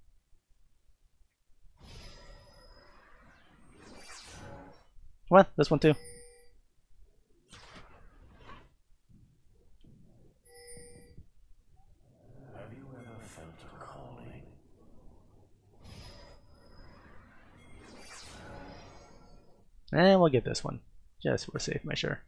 Speaker 1: Come on, this one too.
Speaker 5: Have you ever felt a calling?
Speaker 1: And we'll get this one. Just for safe measure.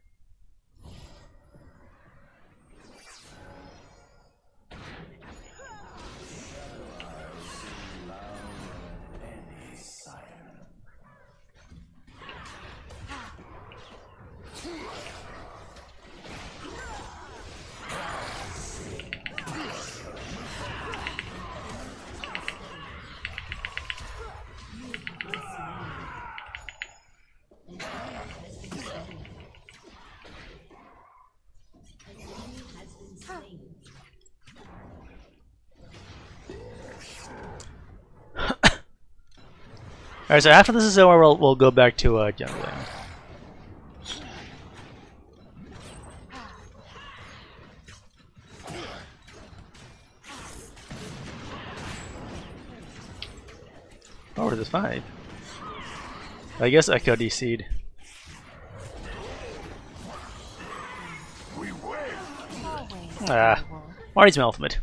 Speaker 1: Alright, so after this is over, we'll go back to jungling. Oh, there's 5. I guess Echo DC'd. Ah, Marty's my ultimate.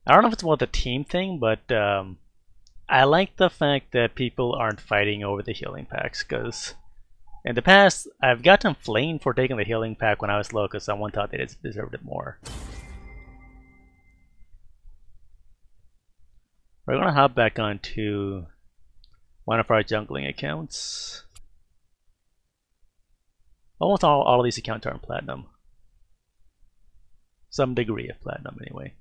Speaker 1: I don't know if it's about the team thing, but I like the fact that people aren't fighting over the healing packs, because in the past, I've gotten flamed for taking the healing pack when I was low, because someone thought they deserved it more. We're gonna hop back onto one of our jungling accounts. Almost all of these accounts are in platinum. Some degree of platinum, anyway.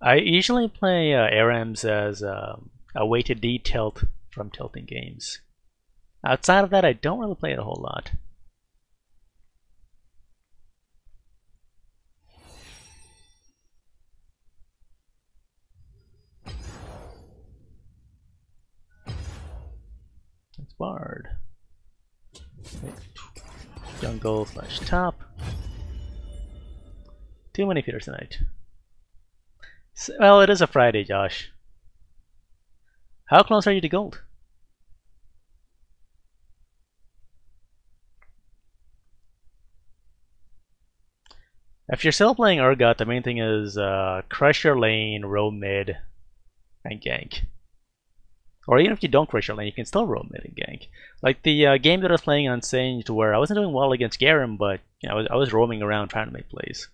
Speaker 1: I usually play ARAMs as a way to de-tilt from tilting games. Outside of that, I don't really play it a whole lot. It's Bard. Jungle / top. Too many feeders tonight. Well, it is a Friday, Josh. How close are you to gold? If you're still playing Urgot, the main thing is crush your lane, roam mid, and gank. Or even if you don't crush your lane, you can still roam mid and gank. Like the game that I was playing on Singed, where I wasn't doing well against Garen, but you know, I was roaming around trying to make plays.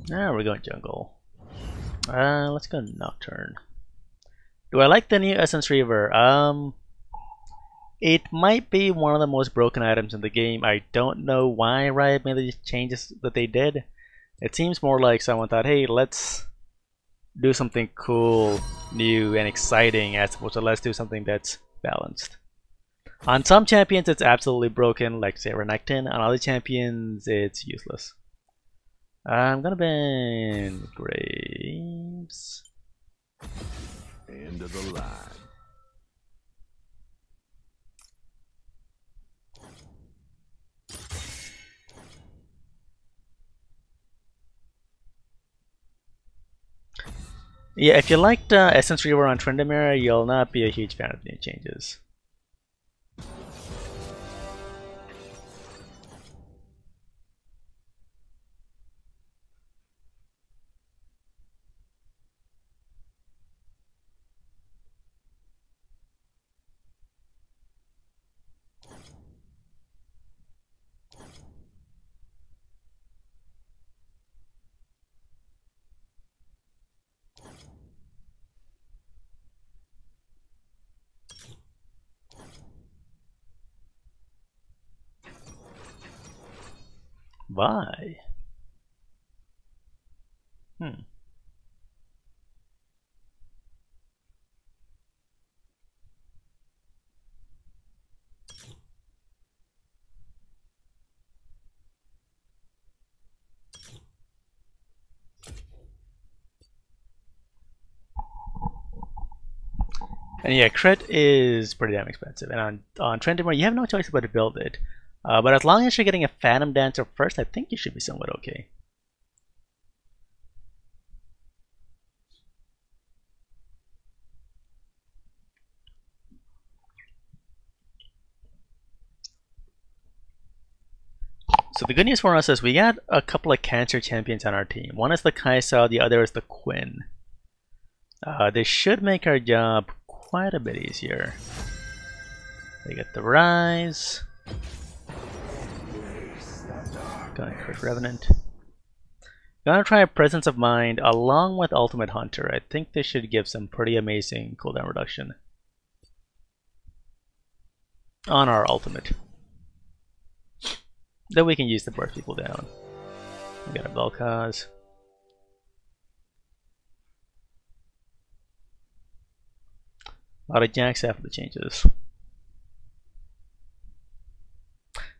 Speaker 1: Now we're going jungle. Let's go Nocturne. Do I like the new Essence Reaver? It might be one of the most broken items in the game. I don't know why Riot made the changes that they did. It seems more like someone thought, hey, let's do something cool, new, and exciting as opposed to let's do something that's balanced. On some champions it's absolutely broken, like say Renekton. On other champions it's useless. I'm gonna ban Graves.
Speaker 2: End of the line.
Speaker 1: Yeah, if you liked Essence Reaver on Tryndamere, you'll not be a huge fan of the new changes. Why? And yeah, crit is pretty damn expensive, and on Tryndamere you have no choice but to build it. But as long as you're getting a Phantom Dancer first, I think you should be somewhat okay. So the good news for us is we got a couple of cancer champions on our team. One is the Kai'Sa, the other is the Quinn. They should make our job quite a bit easier. They get the Rise. Going for Revenant. Gonna try Presence of Mind along with Ultimate Hunter. I think this should give some pretty amazing cooldown reduction on our ultimate. Then we can use to burst people down. We got a Vel'Koz. A lot of Jax after the changes.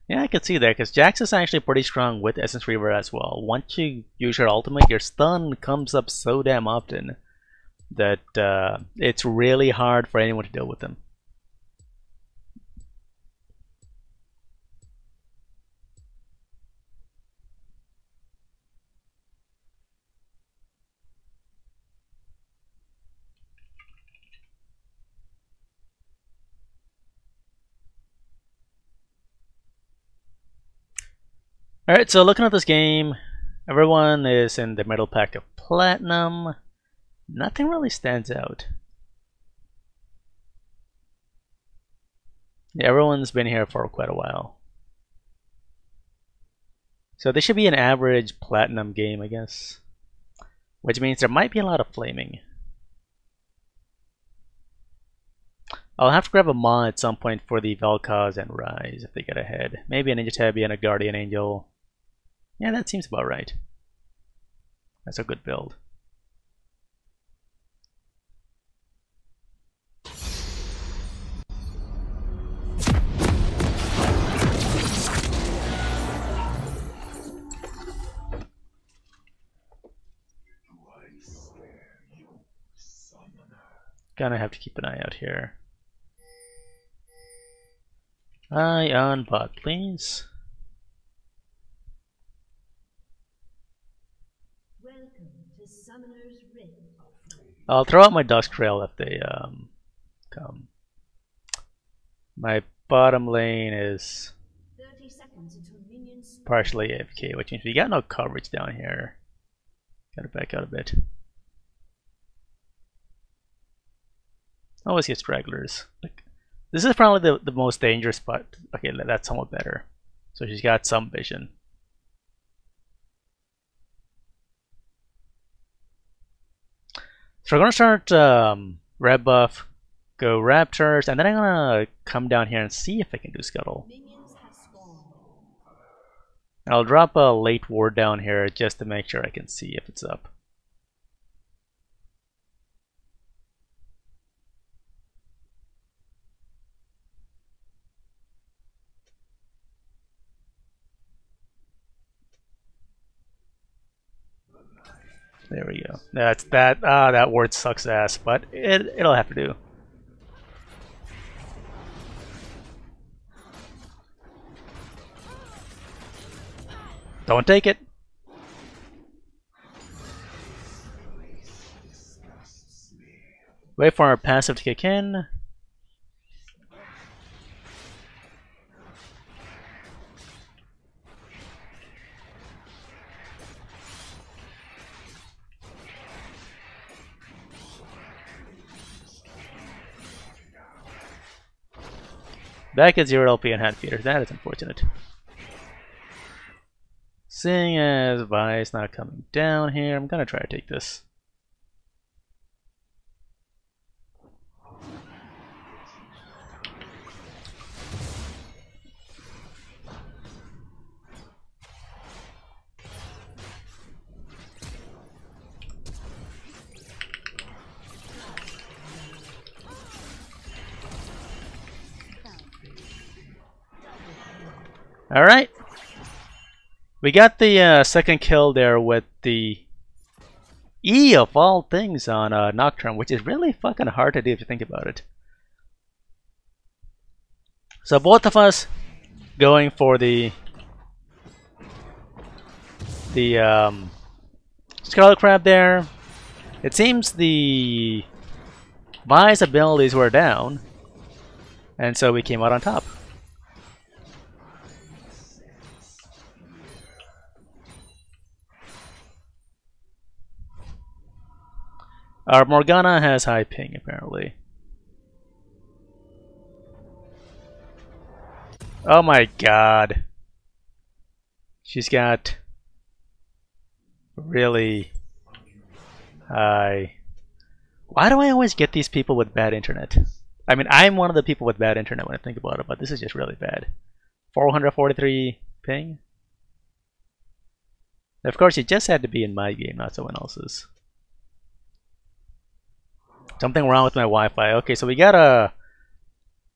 Speaker 1: Yeah, I can see that, because Jax is actually pretty strong with Essence Reaver as well. Once you use your ultimate, your stun comes up so damn often that it's really hard for anyone to deal with them. Alright, so looking at this game, everyone is in the middle pack of Platinum. Nothing really stands out. Yeah, everyone's been here for quite a while. So this should be an average Platinum game, I guess. Which means there might be a lot of flaming. I'll have to grab a mod at some point for the Vel'Koz and Rise if they get ahead. Maybe a Ninja Tabby and a Guardian Angel. Yeah, that seems about right. That's a good build. Gonna have to keep an eye out here. Eye on bot, please. I'll throw out my Dusk Trail if they come. My bottom lane is
Speaker 3: 30 seconds until minions
Speaker 1: partially AFK, which means we got no coverage down here. Gotta back out a bit. Always get stragglers. Like, this is probably the most dangerous spot. Okay, that's somewhat better. So she's got some vision. So we're gonna start red buff, go raptors, and then I'm gonna come down here and see if I can do scuttle.
Speaker 3: Minions have spawned.
Speaker 1: And I'll drop a late ward down here just to make sure I can see if it's up. There we go. That's that. That ward sucks ass, but it'll have to do. Don't take it. Wait for our passive to kick in. Back at 0 LP and hand feeder. That is unfortunate. Seeing as Vi's not coming down here, I'm gonna try to take this. Alright. We got the second kill there with the E of all things on Nocturne, which is really fucking hard to do if you think about it. So both of us going for the Scarlet Crab there. It seems the Vi's abilities were down, and so we came out on top. Our Morgana has high ping, apparently. Oh my god. She's got really high... Why do I always get these people with bad internet? I mean, I'm one of the people with bad internet when I think about it, but this is just really bad. 443 ping? Of course, it just had to be in my game, not someone else's. Something wrong with my Wi-Fi. Okay, so we got a...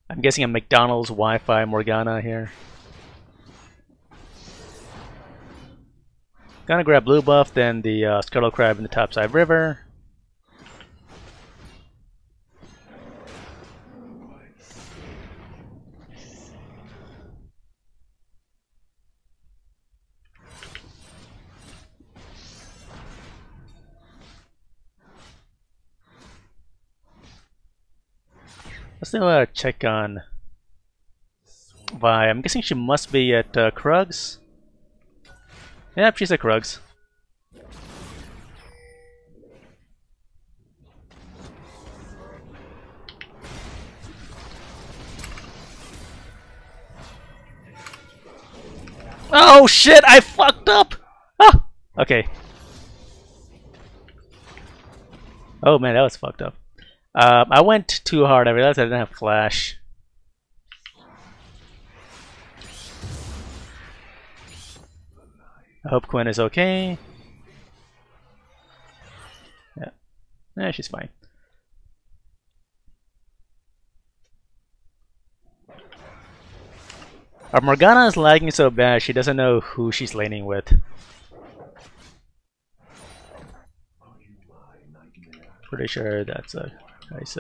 Speaker 1: I'm guessing a McDonald's Wi-Fi Morgana here. Gonna grab blue buff, then the Scuttle Crab in the topside river. Let's do a check on Vi. I'm guessing she must be at Krugs. Yep, she's at Krugs. Oh shit, I fucked up! Ah! Okay. Oh man, that was fucked up. I went too hard. I realized I didn't have flash. I hope Quinn is okay. Yeah, she's fine. Our Morgana is lagging so bad she doesn't know who she's laning with. Pretty sure that's a nice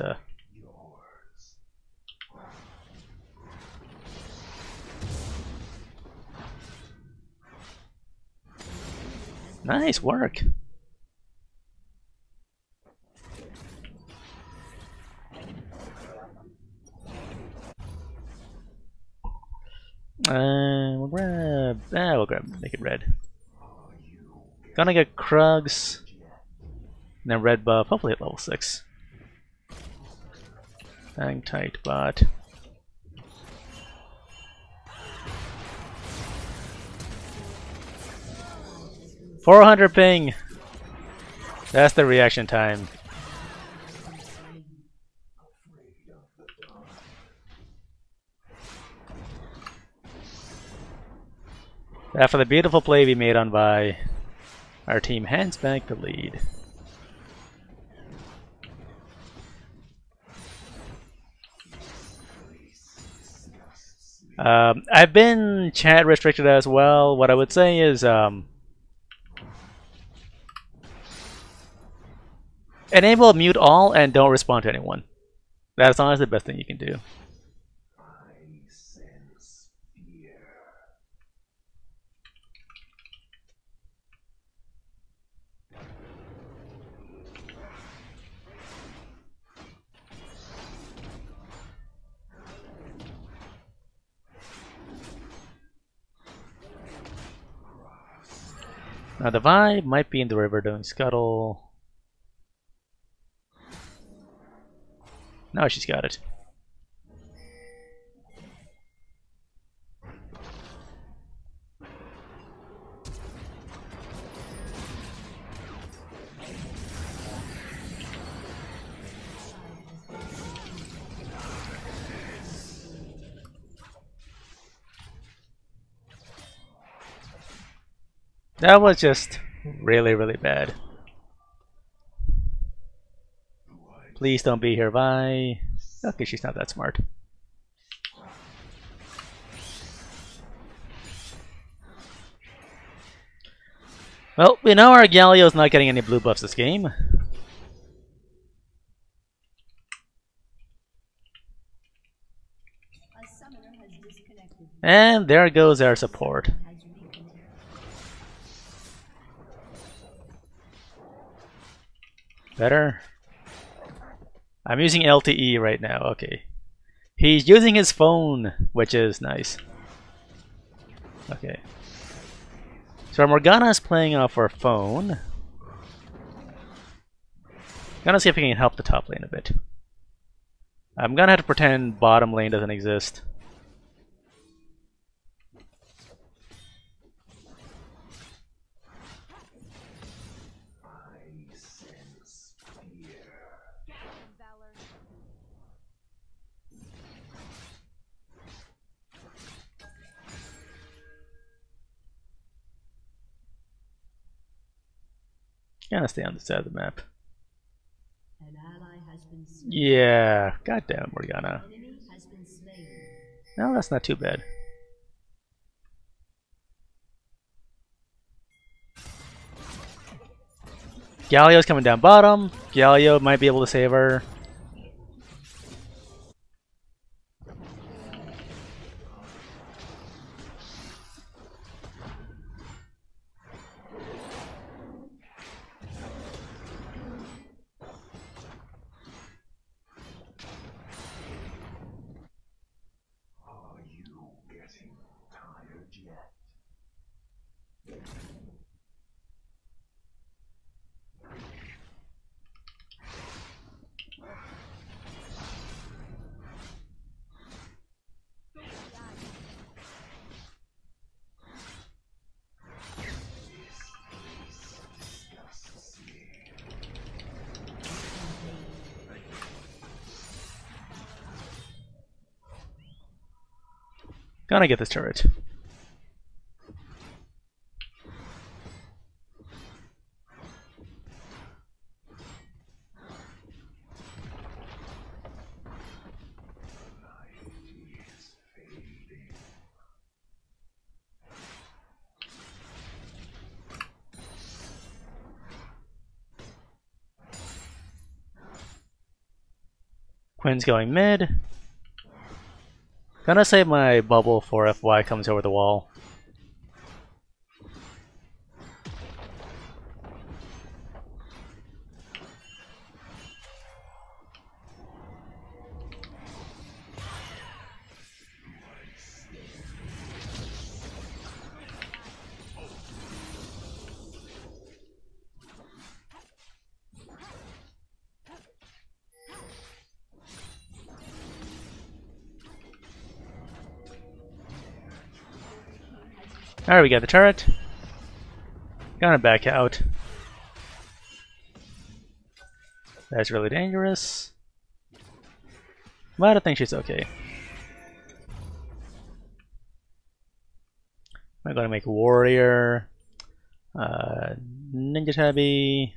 Speaker 1: nice work. We'll grab make it red. Gonna get Krugs. And then red buff, hopefully at level 6. Hang tight, bot. $400 ping! That's the reaction time. After the beautiful play we made on Vi, our team hands back the lead. I've been chat restricted as well. What I would say is enable mute all and don't respond to anyone. That's honestly the best thing you can do. Now the Vi might be in the river doing scuttle. No, she's got it. That was just really, really bad. Please don't be here, Vi. Okay, she's not that smart. Well, we know our Galio's not getting any blue buffs this game. And there goes our support. Better? I'm using LTE right now, okay. He's using his phone, which is nice. Okay. So Morgana is playing off her phone. Gonna see if we can help the top lane a bit. I'm gonna have to pretend bottom lane doesn't exist. Gotta stay on the side of the map. Yeah, goddamn Morgana. No, that's not too bad. Galio's coming down bottom. Galio might be able to save her. Gonna get this turret. Quinn's going mid. Gonna save my bubble for if Y comes over the wall. Alright, we got the turret. Gonna back out. That's really dangerous. But I think she's okay. I'm gonna make warrior, ninja tabby,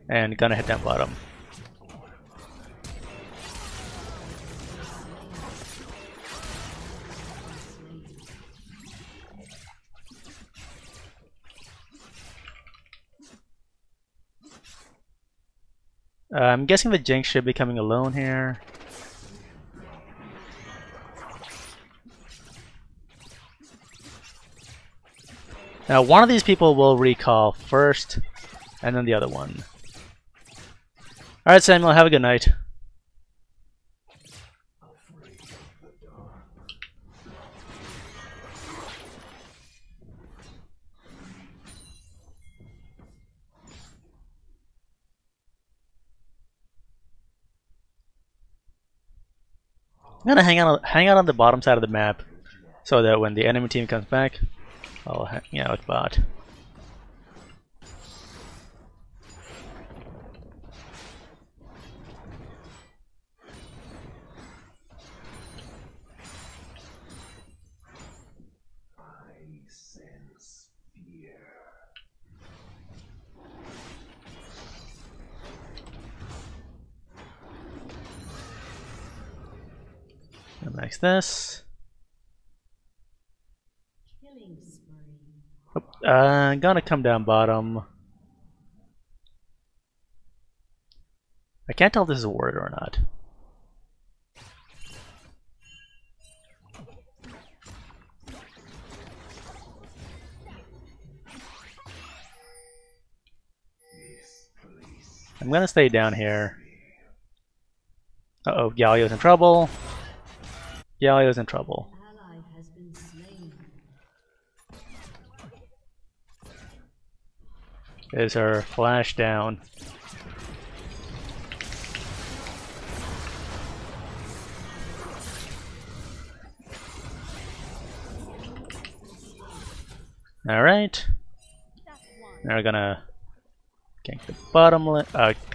Speaker 1: and gonna hit down bottom. I'm guessing the Jinx should be coming alone here. Now one of these people will recall first, and then the other one. Alright Samuel, have a good night. I'm gonna hang out on the bottom side of the map, so that when the enemy team comes back, I'll hang out with bot. Max this.
Speaker 3: Killing spree.
Speaker 1: I'm gonna come down bottom. I can't tell if this is a word or not. I'm gonna stay down here. Uh-oh, Galio's in trouble. Galio's in trouble.
Speaker 3: Ally has been slain.
Speaker 1: Is her flash down. Alright. Now we're gonna gank the bottom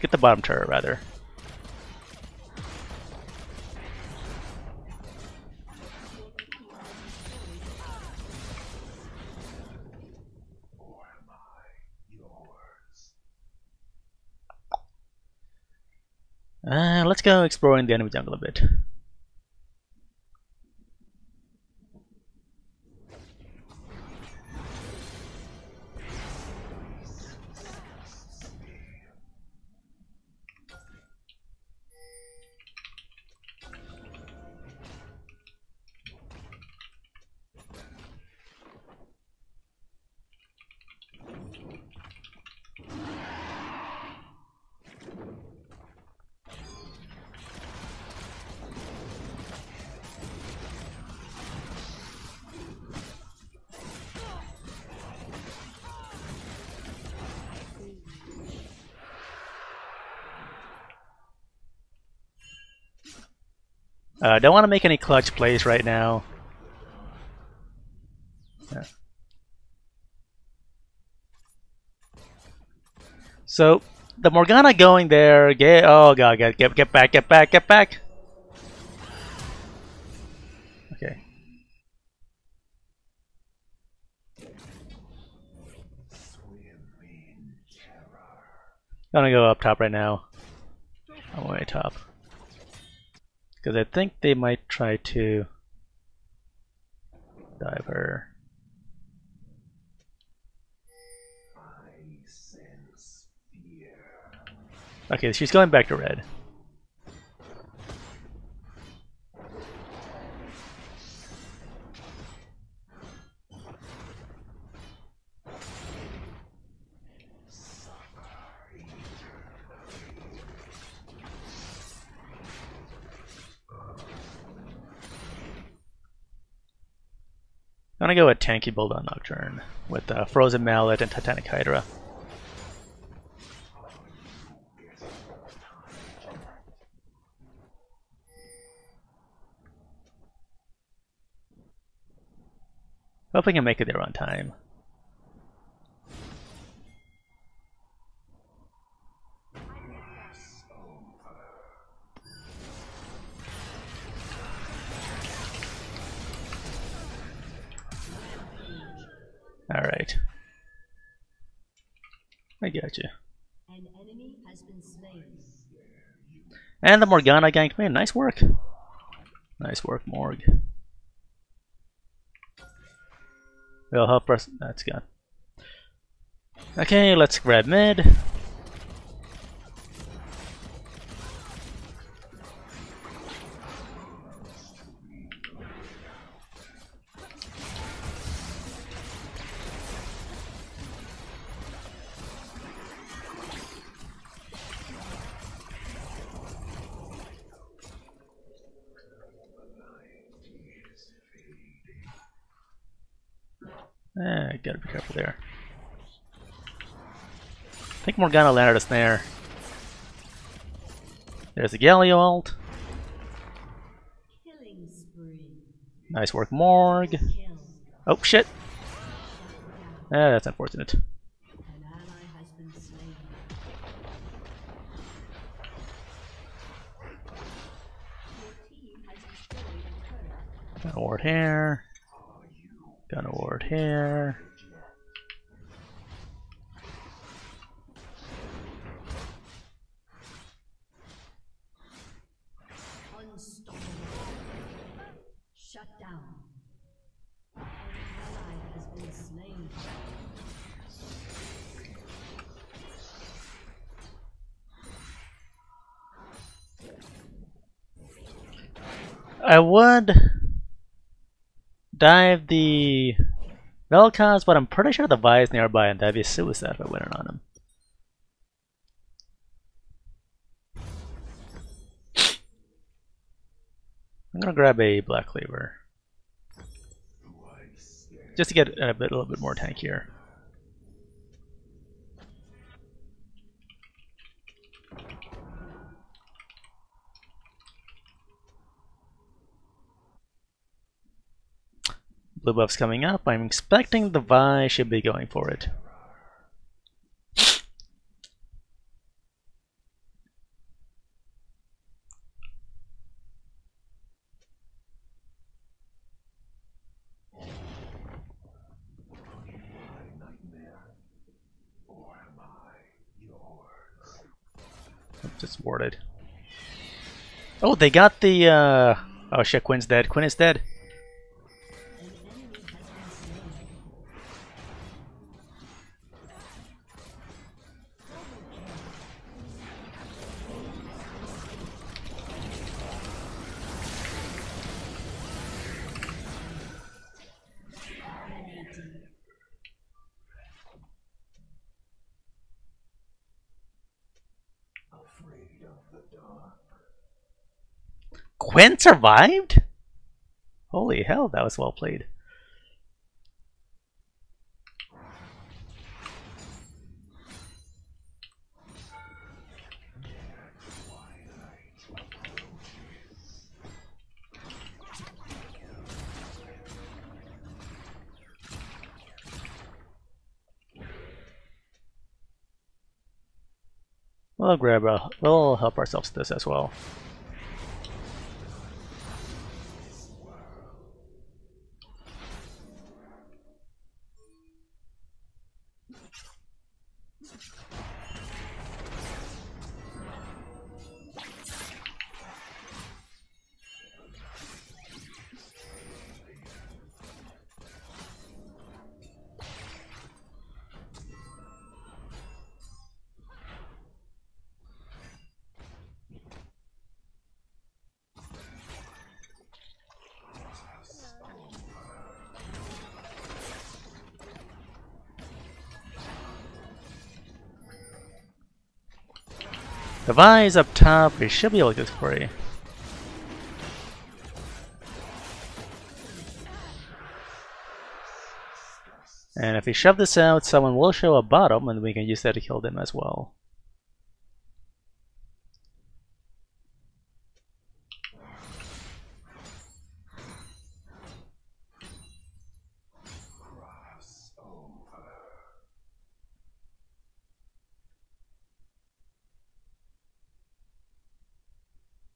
Speaker 1: get the bottom turret rather. Let's go exploring the enemy jungle a bit. Don't want to make any clutch plays right now. Yeah. So the Morgana going there. Oh god, get back, get back, get back. Okay. Gonna go up top right now. I'm way top. Because I think they might try to dive her. Okay, she's going back to red. I'm gonna go with tanky build on Nocturne with Frozen Mallet and Titanic Hydra. Hope I can make it there on time. I got you.
Speaker 3: An enemy has been slain.
Speaker 1: And the Morgana ganked me. Nice work. Nice work, Morg. Will help us. That's good. Okay, let's grab mid. Gotta be careful there. I think Morgana landed a snare. There's the Galio ult.
Speaker 3: Killing spree.
Speaker 1: Nice work, Morg.
Speaker 3: Kill.
Speaker 1: Oh shit. That's unfortunate.
Speaker 3: An ally has been slain. Your team has destroyed a turret.
Speaker 1: Got a ward here. Got a ward here.
Speaker 3: Unstoppable. Shut down. An ally has been slain.
Speaker 1: I would dive the Vel'Koz, but I'm pretty sure the Vi is nearby and that'd be a suicide if I went in on him. I'm gonna grab a Black Cleaver. Just to get a little bit more tank here. Blue buff's coming up. I'm expecting the Vi should be going for it. Just warded. Oh, they got the oh shit, Quinn's dead. Quinn is dead. Quinn survived? Holy hell, that was well played. We'll help ourselves with this as well. The Vi is up top, we should be able to get free. And if we shove this out, someone will show up bottom and we can use that to kill them as well.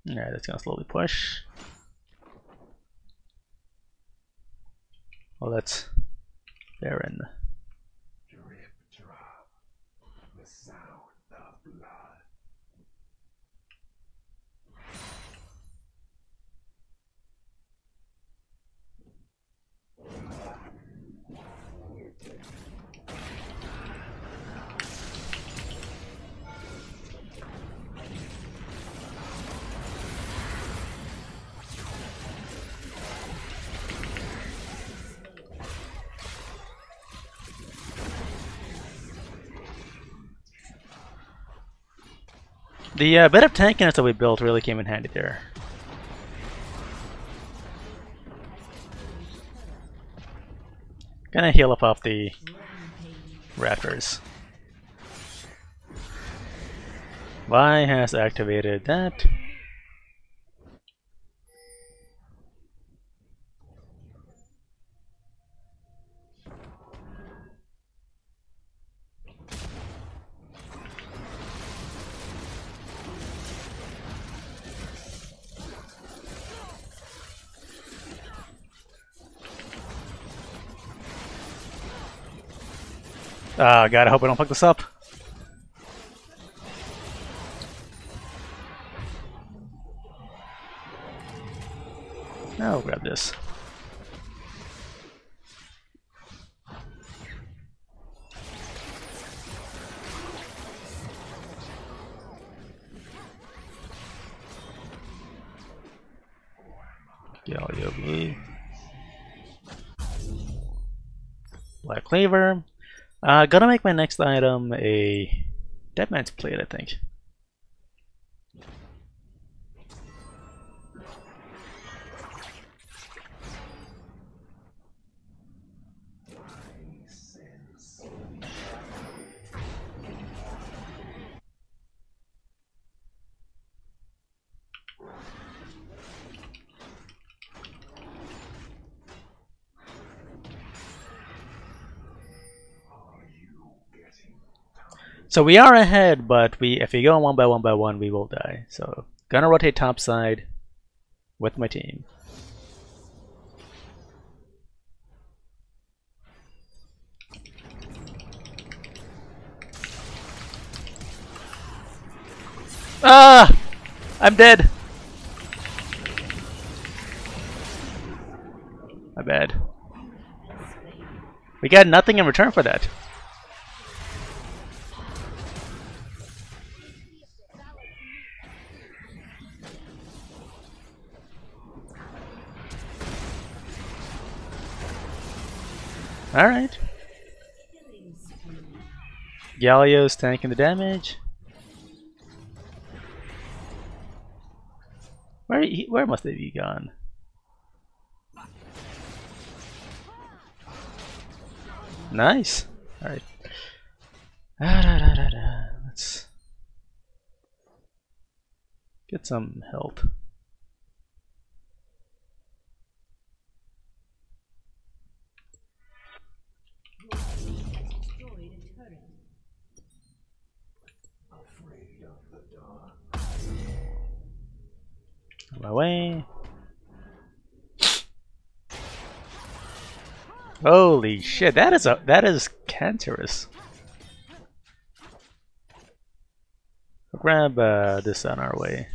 Speaker 1: Alright, that's gonna slowly push. Oh, that's Baron. The bit of tankiness that we built really came in handy there. Gonna heal up off the raptors. Vi has activated that. Oh god, I hope I don't fuck this up. I'll grab this. Galio blue. Black cleaver. Gonna make my next item a Deadman's Plate, I think. So we are ahead, but if we go one by one, we will die. So gonna rotate top side with my team. Ah! I'm dead. My bad. We got nothing in return for that. Alright. Galio's tanking the damage. Where must they be gone? Nice. Alright. Let's get some health. On my way. Holy shit, that is cancerous. I'll grab this on our way.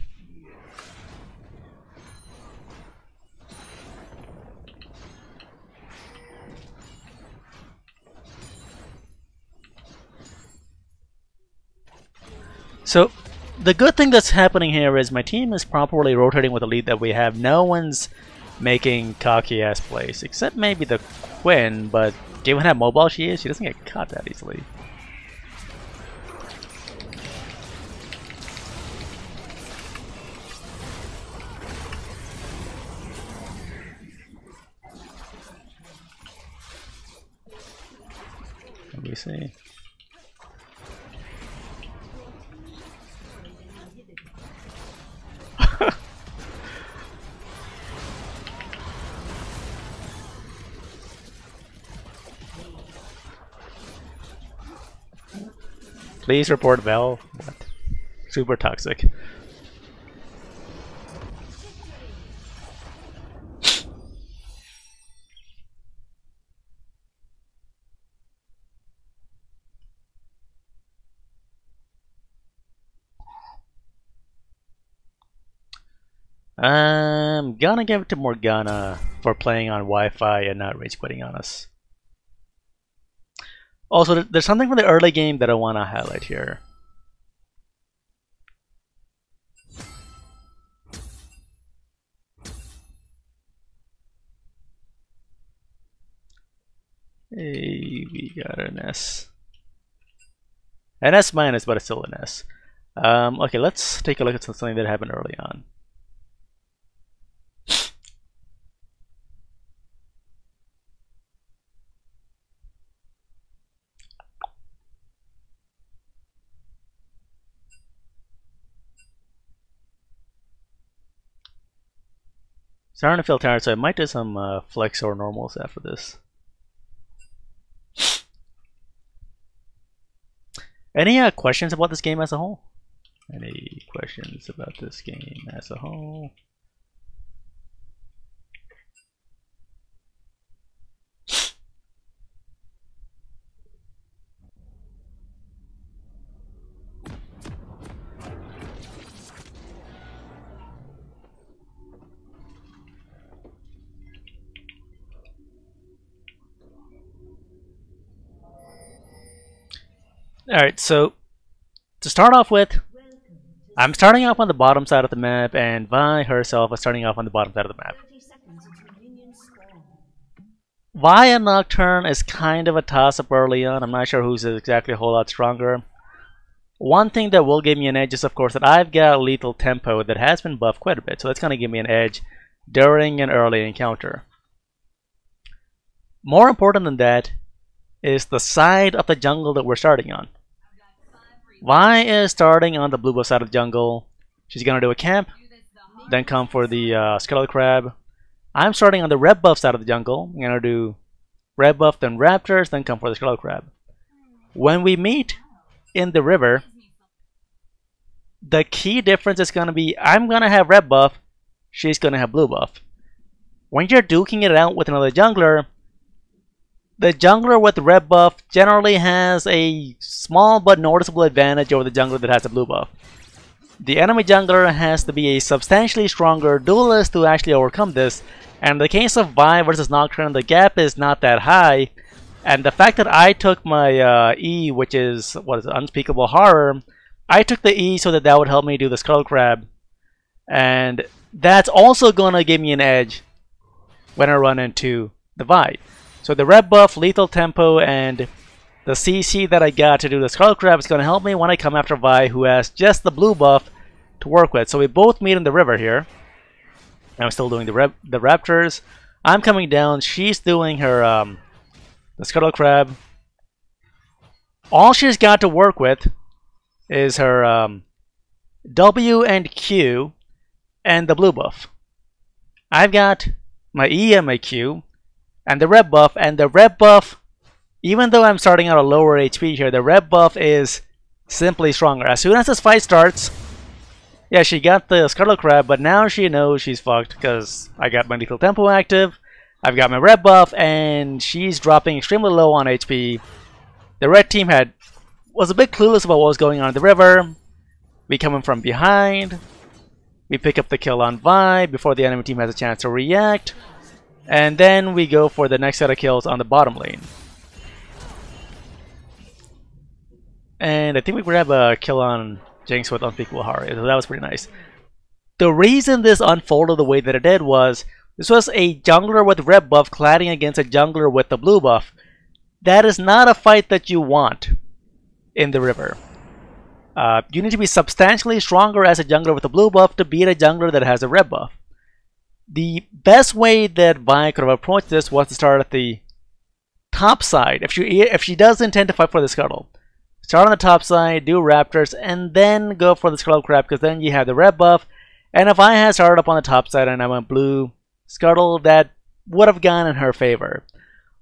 Speaker 1: So the good thing that's happening here is my team is properly rotating with the lead that we have. No one's making cocky ass plays, except maybe the Quinn, but given how mobile she is, she doesn't get caught that easily. Let me see. Please report Vel. What? Super toxic. I'm gonna give it to Morgana for playing on Wi-Fi and not rage quitting on us. Also, there's something from the early game that I want to highlight here. Hey, we got an S. An S minus, but it's still an S. Okay, let's take a look at something that happened early on. Starting to feel tired, so I might do some flex or normals after this. Any questions about this game as a whole? Any questions about this game as a whole? Alright, so to start off with, I'm starting off on the bottom side of the map, and Vi herself is starting off on the bottom side of the map.
Speaker 3: 30 seconds until minions spawn.
Speaker 1: Vi and Nocturne is kind of a toss-up early on. I'm not sure who's exactly a whole lot stronger. One thing that will give me an edge is, of course, that I've got lethal tempo that has been buffed quite a bit, so that's going to give me an edge during an early encounter. More important than that is the side of the jungle that we're starting on. Vi is starting on the blue buff side of the jungle. She's going to do a camp, then come for the Scuttle Crab. I'm starting on the red buff side of the jungle. I'm going to do red buff, then Raptors, then come for the Scuttle Crab. When we meet in the river, the key difference is going to be I'm going to have red buff, she's going to have blue buff. When you're duking it out with another jungler, the jungler with the red buff generally has a small but noticeable advantage over the jungler that has the blue buff. The enemy jungler has to be a substantially stronger duelist to actually overcome this, and in the case of Vi versus Nocturne, the gap is not that high, and the fact that I took my E, which is, what is it, Unspeakable Horror, I took the E so that that would help me do the Scuttle Crab, and that's also going to give me an edge when I run into the Vi. So the red buff, lethal tempo, and the CC that I got to do the Scuttle Crab is going to help me when I come after Vi, who has just the blue buff to work with. So we both meet in the river here. I'm still doing the Raptors. I'm coming down. She's doing her the Scuttle Crab. All she's got to work with is her W and Q and the blue buff. I've got my E and my Q and the red buff, even though I'm starting out a lower HP here, the red buff is simply stronger. As soon as this fight starts, yeah, she got the Scuttle Crab, but now she knows she's fucked because I got my lethal tempo active, I've got my red buff, and she's dropping extremely low on HP. The red team was a bit clueless about what was going on in the river. We come in from behind, we pick up the kill on Vi before the enemy team has a chance to react. And then we go for the next set of kills on the bottom lane. And I think we grab a kill on Jinx with Unspeakable Horror. So that was pretty nice. The reason this unfolded the way that it did was this was a jungler with red buff cladding against a jungler with the blue buff. That is not a fight that you want in the river. You need to be substantially stronger as a jungler with a blue buff to beat a jungler that has a red buff. The best way that Vi could have approached this was to start at the top side. If she does intend to fight for the Scuttle, start on the top side, do Raptors, and then go for the Scuttle Crab, because then you have the red buff. And if I had started up on the top side and I went blue Scuttle, that would have gone in her favor.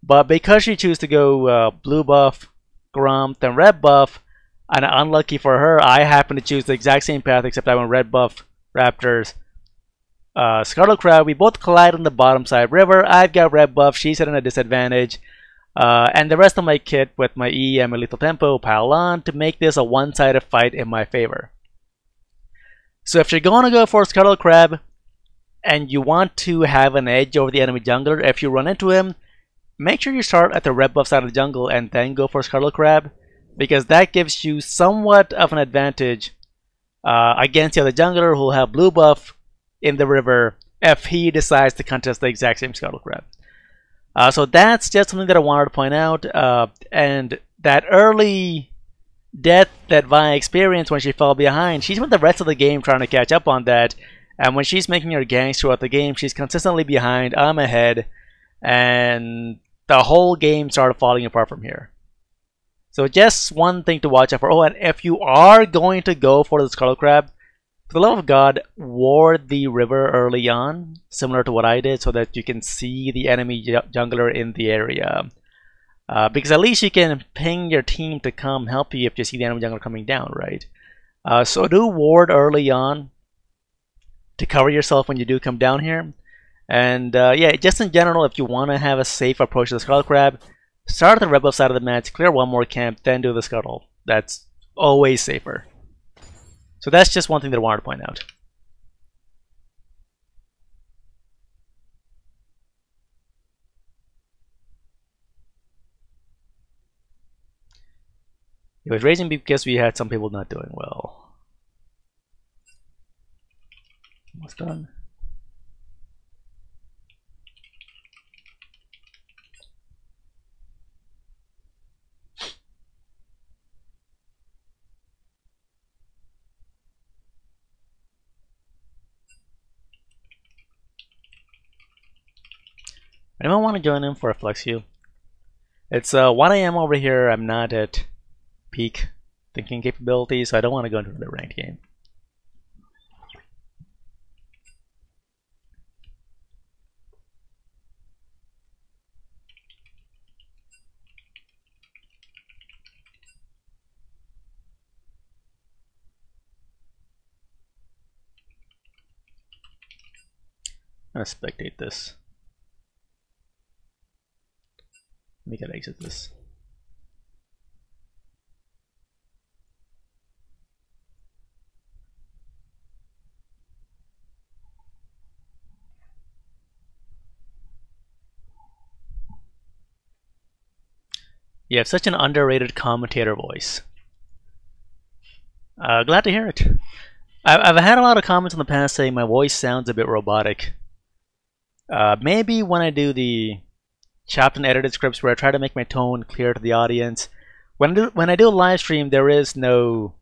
Speaker 1: But because she chose to go blue buff, Grump, then red buff, and unlucky for her, I happened to choose the exact same path, except I went red buff, Raptors, Scuttle Crab. We both collide on the bottom side river. I've got red buff, she's at a disadvantage, and the rest of my kit with my E and my lethal tempo pile on to make this a one-sided fight in my favor. So if you're going to go for Scuttle Crab and you want to have an edge over the enemy jungler, if you run into him, make sure you start at the red buff side of the jungle and then go for Scuttle Crab, because that gives you somewhat of an advantage against the other jungler who will have blue buff in the river if he decides to contest the exact same Scuttle Crab. So that's just something that I wanted to point out. And that early death that Vi experienced when she fell behind. She spent the rest of the game trying to catch up on that, and when she's making her ganks throughout the game, she's consistently behind, I'm ahead, and the whole game started falling apart from here. So just one thing to watch out for. Oh, and if you are going to go for the Skull Crab, for the love of God, ward the river early on, similar to what I did, so that you can see the enemy jungler in the area. Because at least you can ping your team to come help you if you see the enemy jungler coming down, right? So do ward early on to cover yourself when you do come down here. And yeah, just in general, if you want to have a safe approach to the Skull Crab, start at the red buff side of the match, clear one more camp, then do the Scuttle. That's always safer. So that's just one thing that I wanted to point out. It was raising because we had some people not doing well. Almost done. Anyone want to join in for a flex queue? It's 1 AM over here. I'm not at peak thinking capabilities, so I don't want to go into the ranked game. I'm gonna spectate this. We gotta exit this. You have such an underrated commentator voice. Glad to hear it. I've had a lot of comments in the past saying my voice sounds a bit robotic. Maybe when I do the chopped and edited scripts where I try to make my tone clear to the audience. When I do a live stream, there is no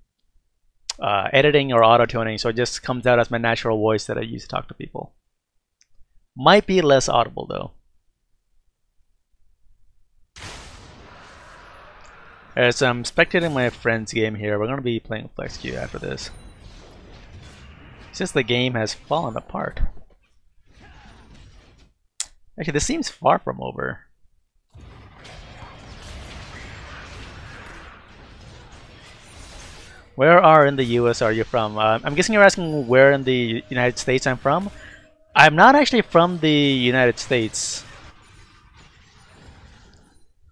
Speaker 1: editing or auto-tuning, so it just comes out as my natural voice that I use to talk to people. Might be less audible though. As I'm spectating my friend's game here, we're going to be playing Flex Q after this. Since the game has fallen apart. Actually, this seems far from over. Where in the US are you from? I'm guessing you're asking where in the United States I'm from. I'm not actually from the United States.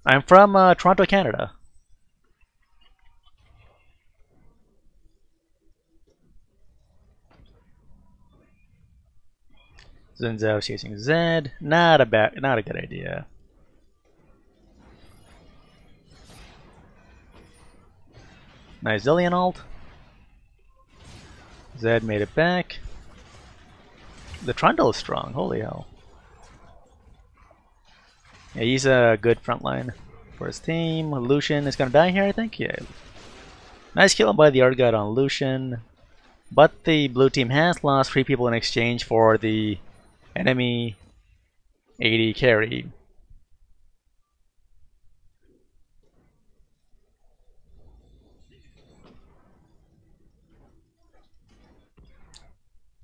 Speaker 1: I'm from Toronto, Canada. Zenzo chasing Zed. Not a good idea. Nice Zillion ult. Zed made it back. The Trundle is strong, holy hell. Yeah, he's a good frontline for his team. Lucian is gonna die here, I think. Yeah. Nice kill by the Ardguard on Lucian. But the blue team has lost 3 people in exchange for the enemy AD carry.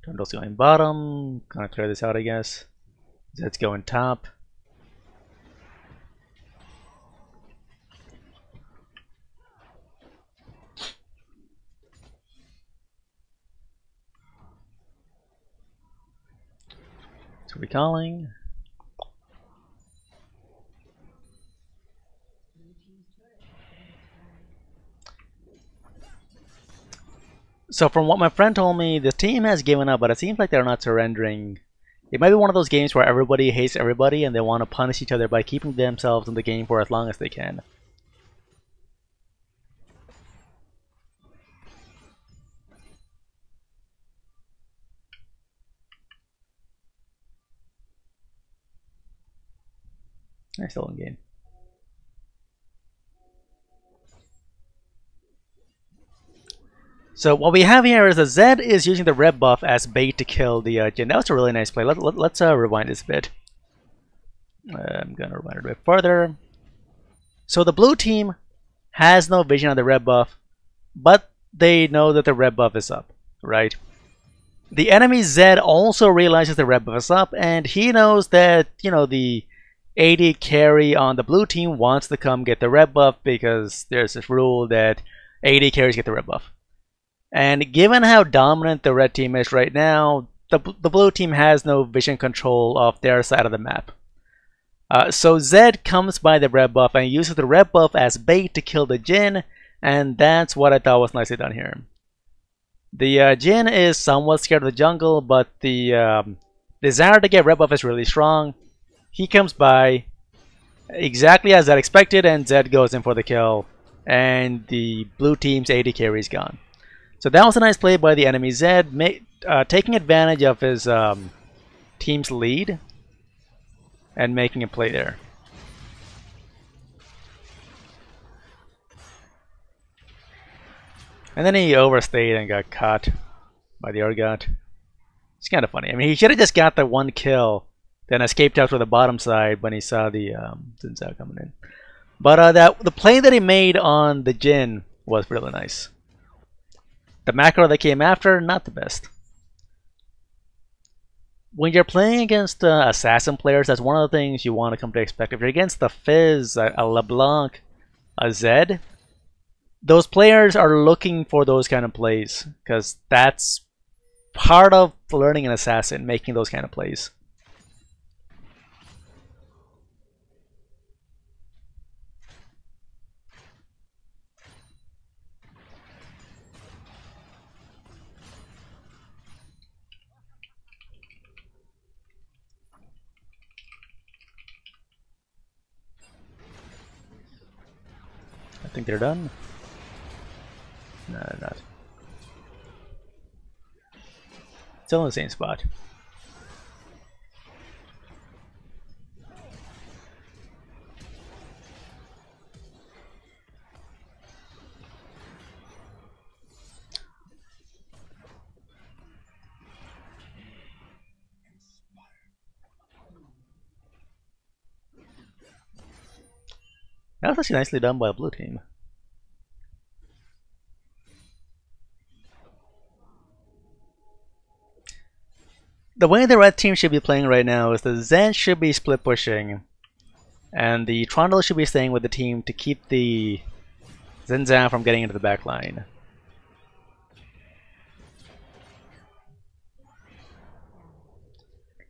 Speaker 1: Trundle's going bottom. Gonna clear this out, I guess. Zed's going top. So recalling. So from what my friend told me, the team has given up, but it seems like they're not surrendering. It might be one of those games where everybody hates everybody and they want to punish each other by keeping themselves in the game for as long as they can. They're still in game. So what we have here is that Zed is using the red buff as bait to kill the Jhin. That was a really nice play. Let's rewind this a bit. I'm gonna rewind it a bit further. So the blue team has no vision on the red buff, but they know that the red buff is up, right? The enemy Zed also realizes the red buff is up, and he knows that, you know, the AD carry on the blue team wants to come get the red buff because there's this rule that AD carries get the red buff. And given how dominant the red team is right now, the blue team has no vision control of their side of the map. So Zed comes by the red buff and uses the red buff as bait to kill the Jhin, and that's what I thought was nicely done here. The Jhin is somewhat scared of the jungle, but the desire to get red buff is really strong. He comes by exactly as Zed expected, and Zed goes in for the kill, and the blue team's AD carry is gone. So that was a nice play by the enemy Zed, taking advantage of his team's lead and making a play there. And then he overstayed and got caught by the Urgot. It's kind of funny. I mean, he should have just got the one kill, then escaped out to the bottom side when he saw the Xin Zhao coming in. But the play that he made on the Jhin was really nice. The macro that came after, not the best. When you're playing against assassin players, that's one of the things you want to come to expect. If you're against the Fizz, a LeBlanc, a Zed, those players are looking for those kind of plays, because that's part of learning an assassin, making those kind of plays. I think they're done. No, they're not. Still in the same spot. That was actually nicely done by a blue team. The way the red team should be playing right now is the Zen should be split pushing, and the Trundle should be staying with the team to keep the Xin Zhao from getting into the back line.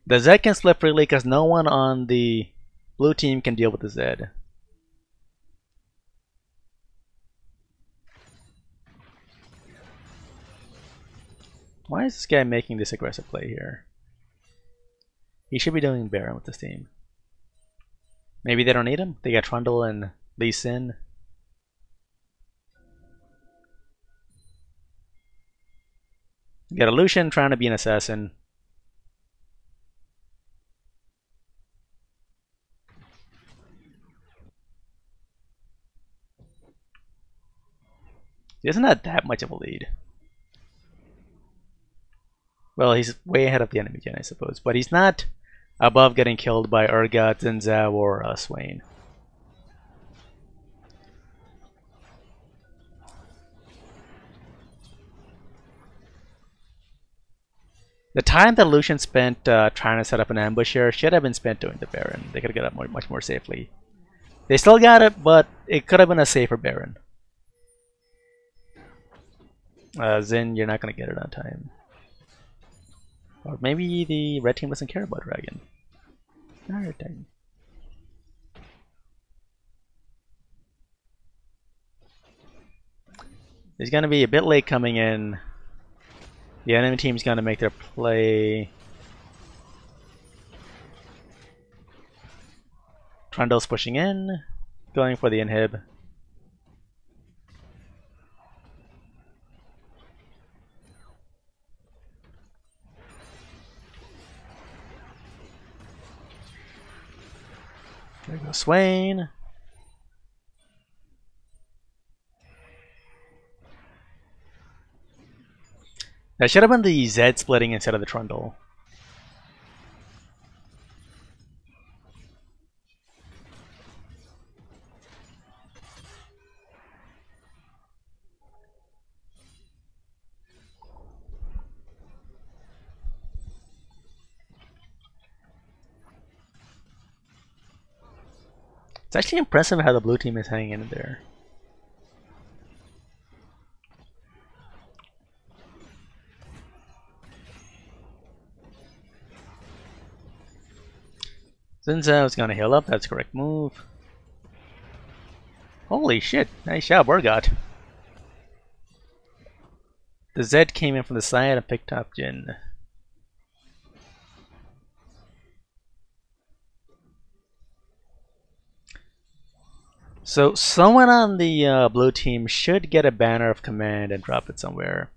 Speaker 1: The Zed can split freely because no one on the blue team can deal with the Zed. Why is this guy making this aggressive play here? He should be doing Baron with this team. Maybe they don't need him? They got Trundle and Lee Sin. You got a Lucian trying to be an assassin. He doesn't have that much of a lead. Well, he's way ahead of the enemy Jhin, I suppose, but he's not above getting killed by Urgot, Xin Zhao, or Swain. The time that Lucian spent trying to set up an ambush here should have been spent doing the Baron. They could have got up much more safely. They still got it, but it could have been a safer Baron. Xin, you're not going to get it on time. Or maybe the red team doesn't care about Dragon. Alright then. He's gonna be a bit late coming in. The enemy team's gonna make their play. Trundle's pushing in, going for the inhib. There goes Swain. That should have been the Z splitting instead of the Trundle. It's actually impressive how the blue team is hanging in there. Zinzao is gonna heal up, that's the correct move. Holy shit, nice job, Urgot. The Z came in from the side and picked up Jin. So someone on the blue team should get a banner of command and drop it somewhere.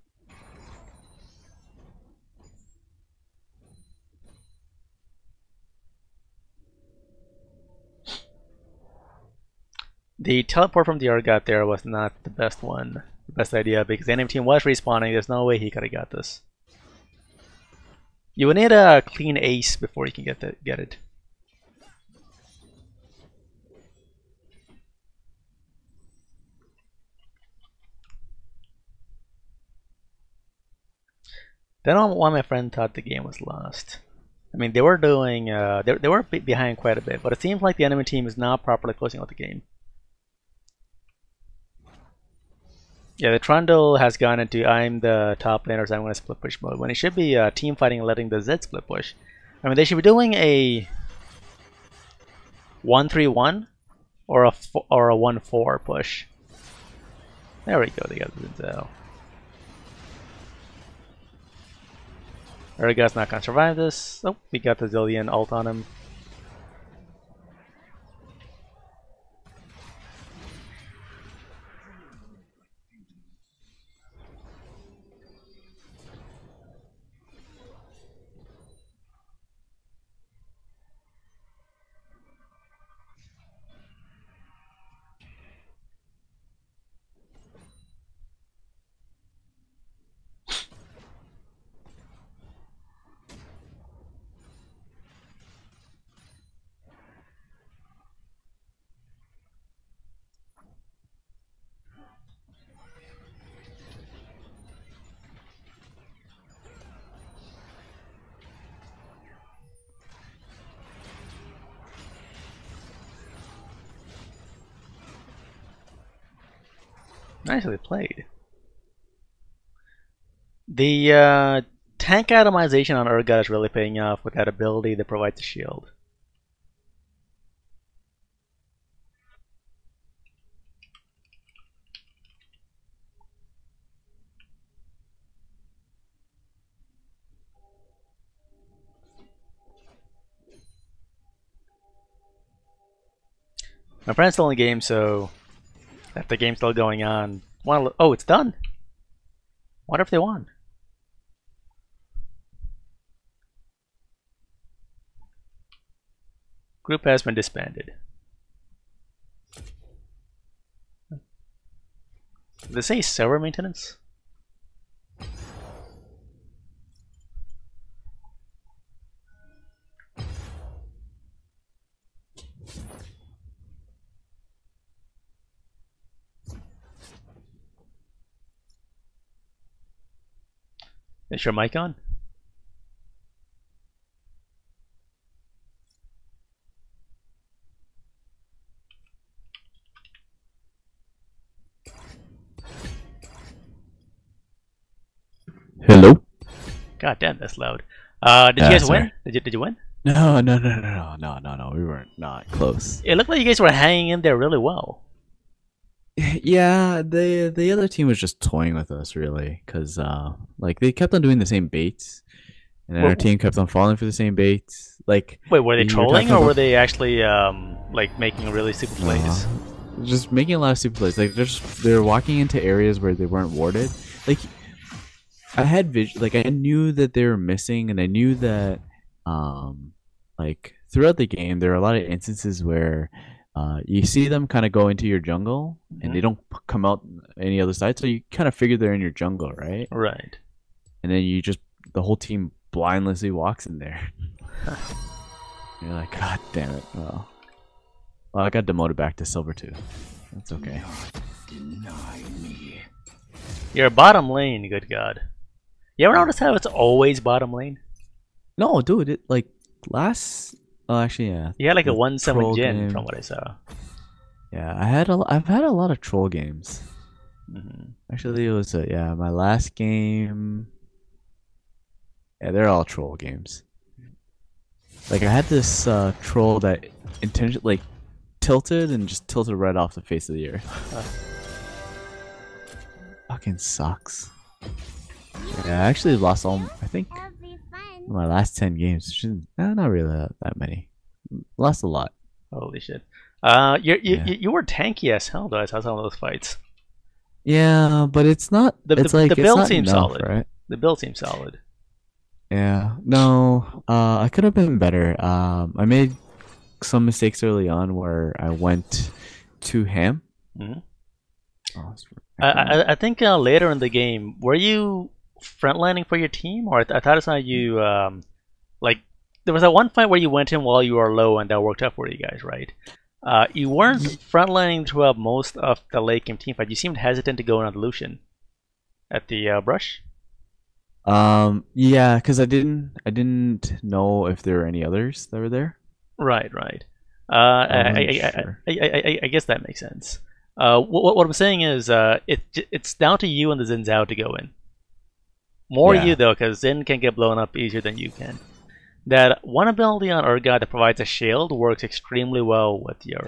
Speaker 1: The teleport from the Urgot there was not the best one, the best idea, because the enemy team was respawning. There's no way he could have got this. You would need a clean ace before you can get it. Then one of my friends thought the game was lost. I mean, they were doing, they were behind quite a bit, but it seems like the enemy team is not properly closing out the game. Yeah, the Trundle has gone into I'm the top laner, so I'm going to split push mode, when it should be team fighting and letting the Z split push. I mean, they should be doing a 1-3-1 or a 1-4 push. There we go, they got the Zinzao. Urgot's not going to survive this. Oh, we got the Zillion ult on him. Nicely played. The tank atomization on Urgot is really paying off with that ability that provides a shield. My friend's still in the game, so if the game's still going on, oh, it's done. Wonder if they won. Group has been disbanded. Did they say server maintenance? Is your mic on?
Speaker 7: Hello?
Speaker 1: God damn, that's loud. Did you guys win? Did you win?
Speaker 7: No. We weren't not close.
Speaker 1: It looked like you guys were hanging in there really well.
Speaker 7: Yeah, the other team was just toying with us, really, because like they kept on doing the same baits, and then our team kept on falling for the same baits. Like,
Speaker 1: wait, were they
Speaker 7: you were
Speaker 1: trolling
Speaker 7: talking
Speaker 1: or were
Speaker 7: about-
Speaker 1: they actually like making really stupid plays?
Speaker 7: just making a lot of stupid plays. Like they're walking into areas where they weren't warded. Like I had like I knew that they were missing, and I knew that like throughout the game there are a lot of instances where you see them kind of go into your jungle and they don't come out any other side, so you kind of figure they're in your jungle, right?
Speaker 1: Right.
Speaker 7: and then you just the whole team blindlessly walks in there. You're like, God damn it. Well, I got demoted back to silver too. That's okay.
Speaker 5: Deny me.
Speaker 1: You're bottom lane, good god. You ever notice how it's always bottom lane?
Speaker 7: No, dude, it like last. Oh, actually, yeah.
Speaker 1: You had like a
Speaker 7: the
Speaker 1: 1-7
Speaker 7: troll
Speaker 1: Jin
Speaker 7: game.
Speaker 1: from what I saw.
Speaker 7: Yeah, I've had a lot of troll games. Actually, it was my last game. Yeah, they're all troll games. Like I had this troll that intentionally like tilted and just tilted right off the face of the earth. Fucking sucks. Yeah, I actually lost all. I think
Speaker 4: That'll be fun.
Speaker 7: my last 10 games. Not really that many. Lost a lot.
Speaker 1: Holy shit. You were tanky as hell though. I saw some of those fights.
Speaker 7: Yeah, but it's not.
Speaker 1: The
Speaker 7: it's like
Speaker 1: build
Speaker 7: it's not
Speaker 1: seems
Speaker 7: enough,
Speaker 1: solid.
Speaker 7: right?
Speaker 1: The build seems solid.
Speaker 7: Yeah. No. I could have been better. I made some mistakes early on where I went too ham.
Speaker 1: Mhm.
Speaker 7: Oh,
Speaker 1: I think later in the game, were you frontlining for your team, or I thought I saw you like there was that one fight where you went in while you were low, and that worked out for you guys, right? You weren't frontlining throughout most of the late game team fight. You seemed hesitant to go in on the Lucian at the brush.
Speaker 7: Yeah, because I didn't know if there were any others that were there.
Speaker 1: Right.
Speaker 7: Sure.
Speaker 1: I guess that makes sense. What I'm saying is, it's down to you and the Xin Zhao to go in. More
Speaker 7: Yeah.
Speaker 1: you though, because Xin can get blown up easier than you can. That one ability on Urgot that provides a shield works extremely well with your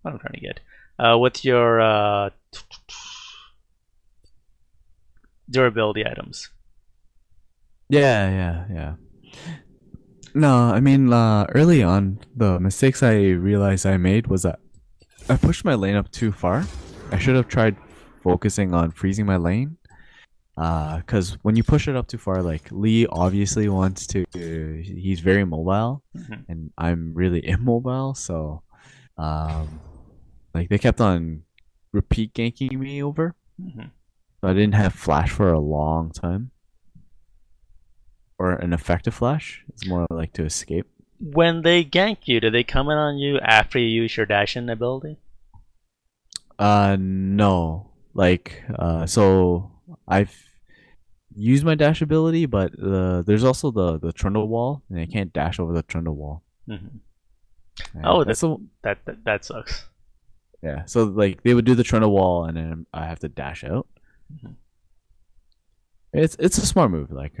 Speaker 1: what I'm trying to get with your durability items.
Speaker 7: Yeah. No, I mean, early on, the mistakes I realized I made was that I pushed my lane up too far. I should have tried focusing on freezing my lane. Because when you push it up too far, like Lee obviously wants to, he's very mobile, and I'm really immobile. So, like they kept on repeat ganking me over. So I didn't have flash for a long time, or an effective flash. It's more like to escape.
Speaker 1: When they gank you, do they come in on you after you use your dash-in ability?
Speaker 7: No. Like, so I've used my dash ability, but there's also the trundle wall, and I can't dash over the trundle wall.
Speaker 1: Oh,
Speaker 7: that's
Speaker 1: that sucks.
Speaker 7: yeah. So like they would do the trundle wall, and then I have to dash out. It's a smart move. Like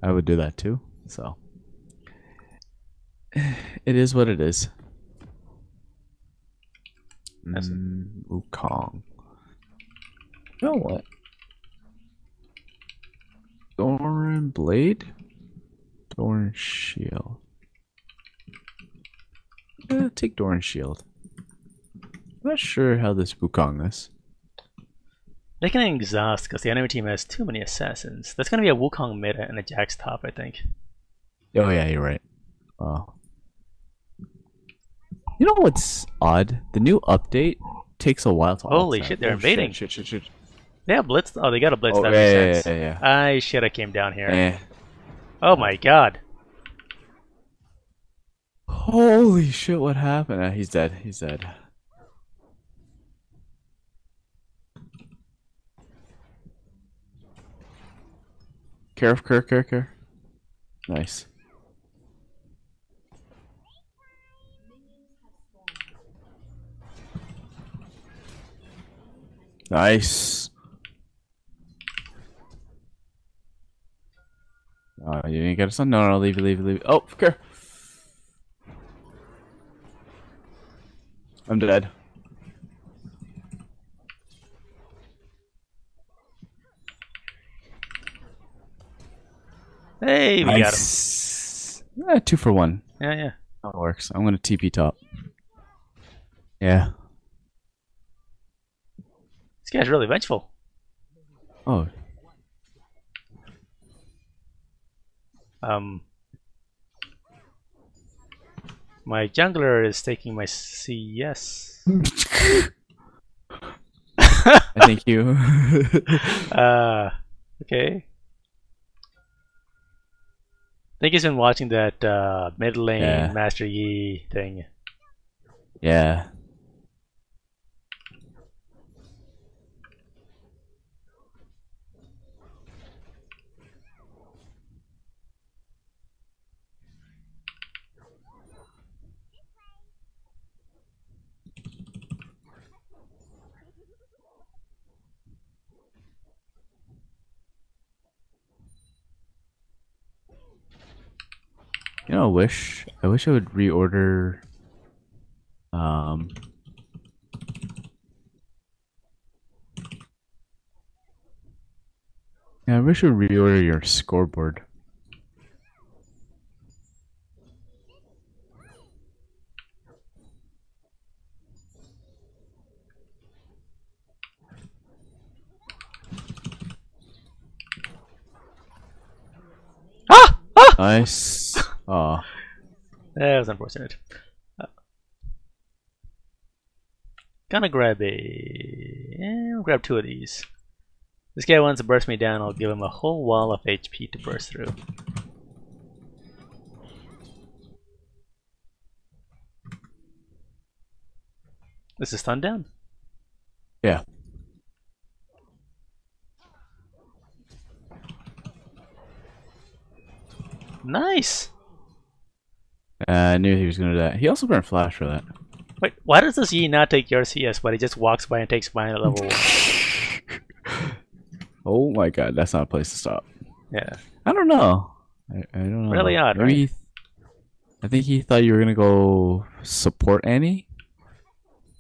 Speaker 7: I would do that too. So it is what it is. Wukong. You know what? Thorn Blade? Thorn Shield. Yeah, take Thorn Shield. Not sure how this Wukong is.
Speaker 1: They can exhaust because the enemy team has too many assassins. That's going to be a Wukong mid and a Jax top, I think.
Speaker 7: Oh yeah, you're right. Oh. You know what's odd? The new update takes a while to
Speaker 1: Holy
Speaker 7: update.
Speaker 1: shit, they're
Speaker 7: Oh,
Speaker 1: invading.
Speaker 7: Shit.
Speaker 1: They have blitz. Oh, they got a blitz.
Speaker 7: Oh,
Speaker 1: That
Speaker 7: yeah,
Speaker 1: makes sense.
Speaker 7: yeah.
Speaker 1: I shit, I came down here.
Speaker 7: Eh.
Speaker 1: Oh my god.
Speaker 7: Holy shit, what happened? He's dead. He's dead. Care. Nice. Nice. Oh, you didn't get us on? No, leave it. Oh, care. I'm dead.
Speaker 1: Hey, we got him.
Speaker 7: 2 for 1.
Speaker 1: Yeah.
Speaker 7: That works. I'm gonna TP top. Yeah.
Speaker 1: This guy's really vengeful.
Speaker 7: Oh.
Speaker 1: My jungler is taking my CS.
Speaker 7: Thank you.
Speaker 1: Okay. I think he's been watching that mid lane
Speaker 7: Yeah.
Speaker 1: Master Yi thing.
Speaker 7: Yeah. You know, I wish I would reorder. Um, yeah, I wish I would reorder your scoreboard.
Speaker 1: Ah! Ah!
Speaker 7: Nice. Oh,
Speaker 1: That was unfortunate. Gonna grab I'll grab 2 of these. This guy wants to burst me down, I'll give him a whole wall of HP to burst through. This is stun down?
Speaker 7: yeah.
Speaker 1: Nice!
Speaker 7: I knew he was gonna do that. He also burned flash for that.
Speaker 1: Wait, why does this Yi not take your CS, but he just walks by and takes mine at level 1?
Speaker 7: Oh my god, that's not a place to stop.
Speaker 1: Yeah.
Speaker 7: I don't know. I don't know.
Speaker 1: Really odd,
Speaker 7: Maybe
Speaker 1: right?
Speaker 7: I think he thought you were gonna go support Annie.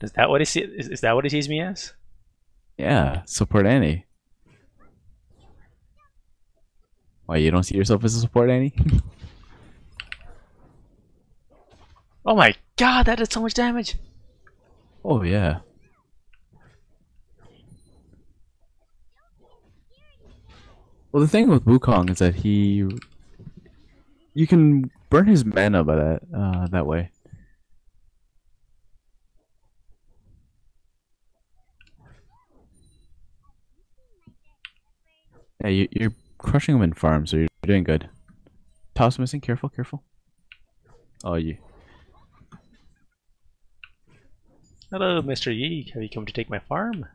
Speaker 1: Is that what is that what he sees me as?
Speaker 7: Yeah, support Annie. Why, you don't see yourself as a support Annie?
Speaker 1: Oh my god, that did so much damage!
Speaker 7: Oh yeah. Well, the thing with Wukong is that you can burn his mana by that way. Yeah, you're crushing him in farm, so you're doing good. Toss missing. Careful, careful. Oh, you.
Speaker 1: Hello, Mr. Yi. Have you come to take my farm?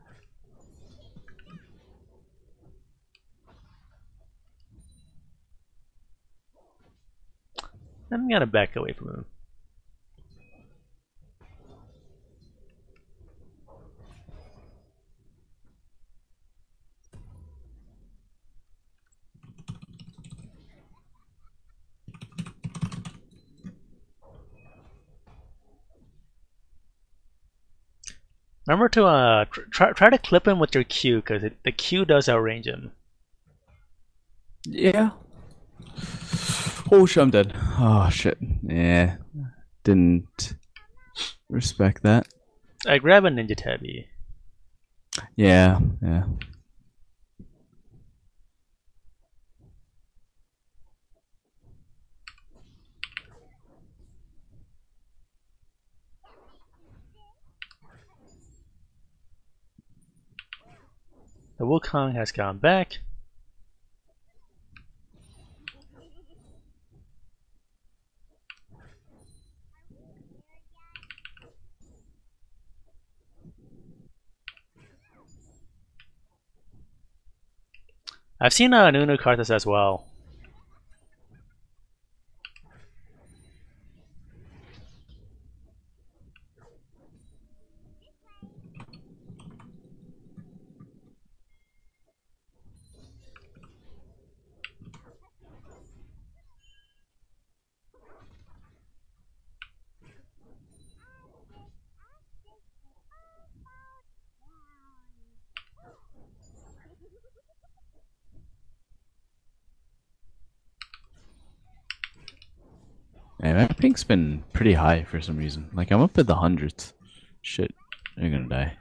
Speaker 1: I'm gonna back away from him. Remember to try to clip him with your Q, because the Q does outrange him.
Speaker 7: Yeah. Oh shit, I'm dead. Oh shit. Yeah. Didn't respect that.
Speaker 1: I grab a ninja tabby.
Speaker 7: Yeah, yeah.
Speaker 1: The Wukong has gone back. I've seen Nunu Karthus as well.
Speaker 7: Man, my ping's been pretty high for some reason. Like, I'm up at the hundreds. Shit, you're gonna die.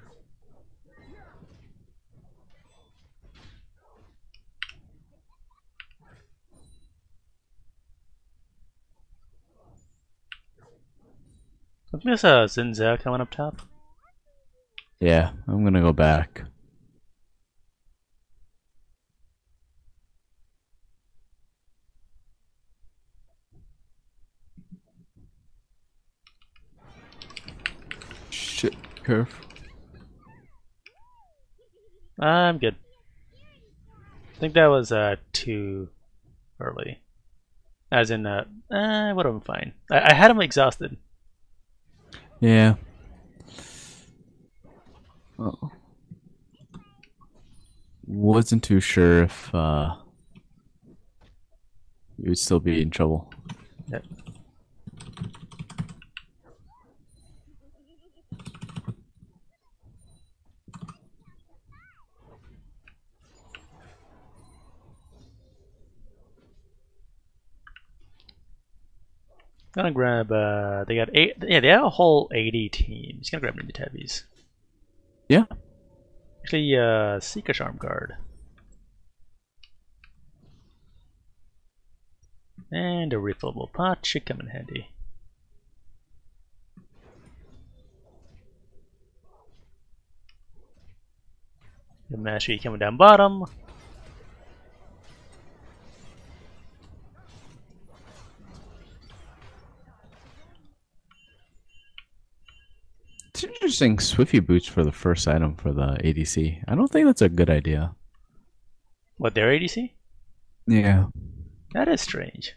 Speaker 1: I think there's a Zinzel coming up top.
Speaker 7: Yeah, I'm gonna go back. Shit, curve.
Speaker 1: I'm good. I think that was too early. As in, would have been fine. I had him exhausted.
Speaker 7: Yeah. Oh. Wasn't too sure if you would still be in trouble.
Speaker 1: Yep. Gonna grab, they got 8, yeah, they have a whole 80 team. Just gonna grab Ninja Tabbies.
Speaker 7: Yeah.
Speaker 1: Actually, Seeker Charm Guard. And a refillable pot should come in handy. The Mastery coming down bottom.
Speaker 7: It's interesting, Swiffy boots for the first item for the ADC. I don't think that's a good idea.
Speaker 1: What, their ADC?
Speaker 7: Yeah.
Speaker 1: That is strange.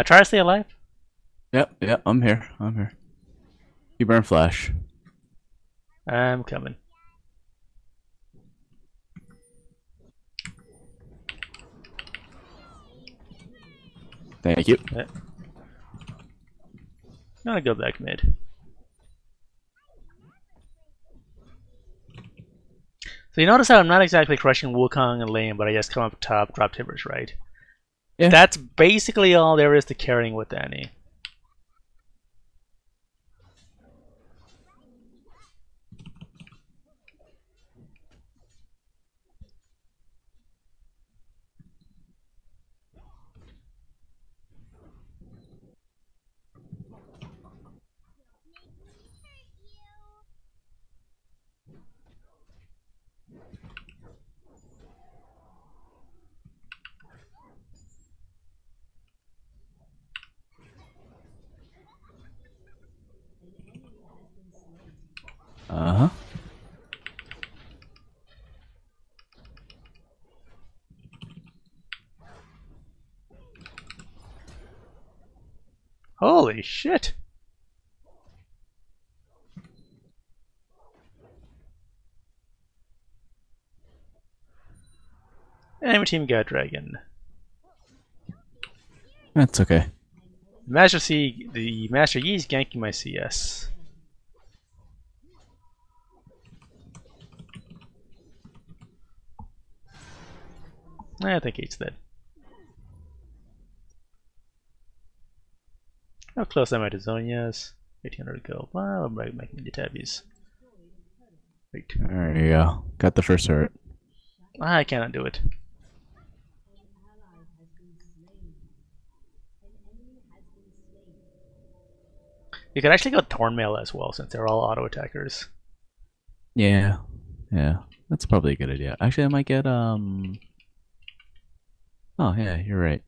Speaker 1: Try to stay alive.
Speaker 7: Yep, I'm here. You burn flash.
Speaker 1: I'm coming.
Speaker 7: Thank you.
Speaker 1: Yeah. I'm gonna go back mid. So you notice how I'm not exactly crushing Wukong and lane, but I just come up top, drop timbers, right?
Speaker 7: Yeah.
Speaker 1: That's basically all there is to carrying with Annie.
Speaker 7: Uh-huh.
Speaker 1: Holy shit! Enemy team got dragon.
Speaker 7: That's okay.
Speaker 1: The Master Yi is ganking my CS. I think he's dead. How close am I to Zonia's? 1800 gold. Well, I'm making the tabbies. Wait.
Speaker 7: There you go. Got the first hurt.
Speaker 1: I cannot do it. You could actually go Thornmail as well, since they're all auto attackers.
Speaker 7: Yeah. That's probably a good idea. Actually, I might get Oh yeah, you're right.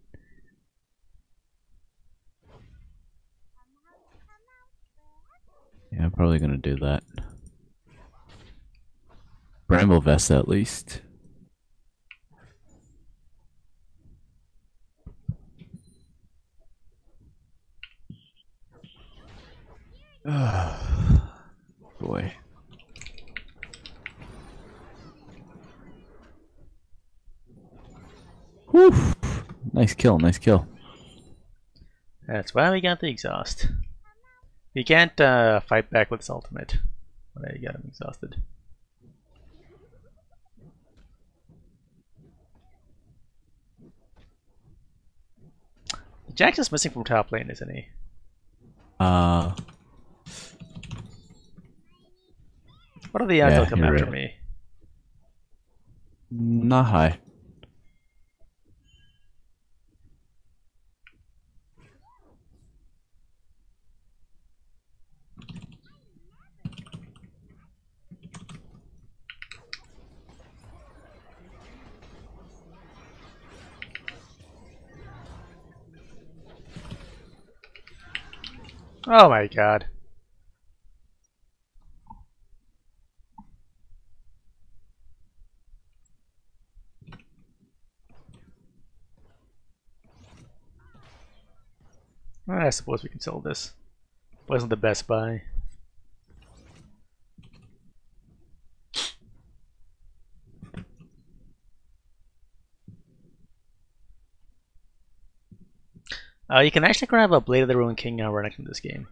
Speaker 7: Yeah, I'm probably gonna do that. Bramble Vest at least. Boy. Whew. Nice kill.
Speaker 1: That's why we got the exhaust. He can't fight back with his ultimate. But I got him exhausted. Jack's just missing from top lane, isn't he? What are the odds
Speaker 7: Yeah,
Speaker 1: they'll come
Speaker 7: you're
Speaker 1: after
Speaker 7: right.
Speaker 1: me?
Speaker 7: Not high.
Speaker 1: Oh my god. I suppose we can sell this. Wasn't the best buy. You can actually grab a Blade of the Ruined King now running in this game.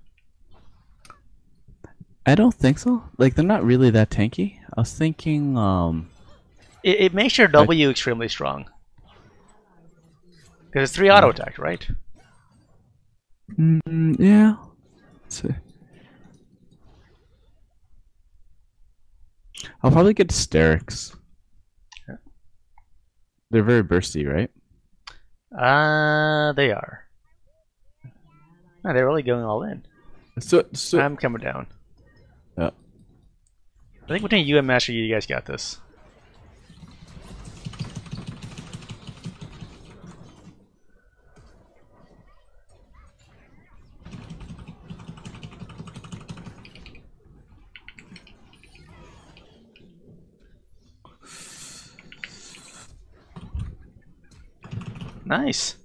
Speaker 7: I don't think so. Like they're not really that tanky. I was thinking,
Speaker 1: It makes your W extremely strong. Because it's 3 auto attack, right?
Speaker 7: yeah. Let's see. I'll probably get Hysterics.
Speaker 1: Yeah.
Speaker 7: They're very bursty, right?
Speaker 1: They are. Oh, they're really going all in.
Speaker 7: So
Speaker 1: I'm coming down.
Speaker 7: yeah.
Speaker 1: I think between you and Master Yi, you guys got this. Nice.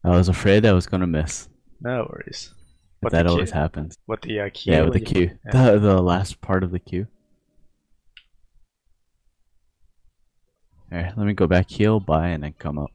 Speaker 7: I was afraid I was gonna miss.
Speaker 1: No worries.
Speaker 7: But
Speaker 1: What
Speaker 7: that
Speaker 1: the
Speaker 7: always
Speaker 1: Q-
Speaker 7: happens.
Speaker 1: What the Q?
Speaker 7: Yeah, with the Q.
Speaker 1: Yeah.
Speaker 7: The last part of the Q. Alright, let me go back, heal, buy, and then come up.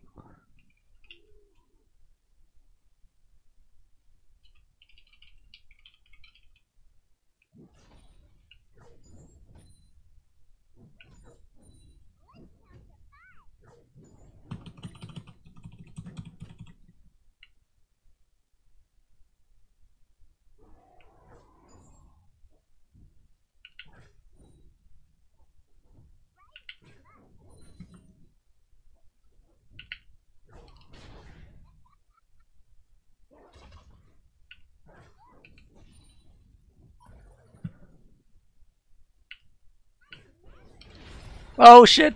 Speaker 1: Oh shit.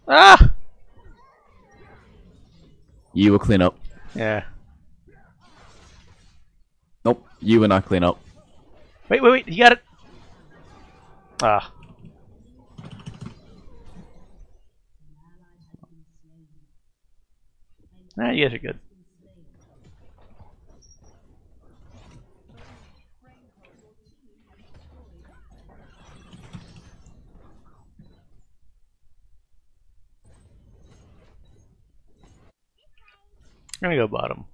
Speaker 1: Ah!
Speaker 7: You will clean up.
Speaker 1: Yeah.
Speaker 7: Nope, you will not clean up.
Speaker 1: Wait, you got it! Ah. Nah, you guys are good. I'm gonna go bottom.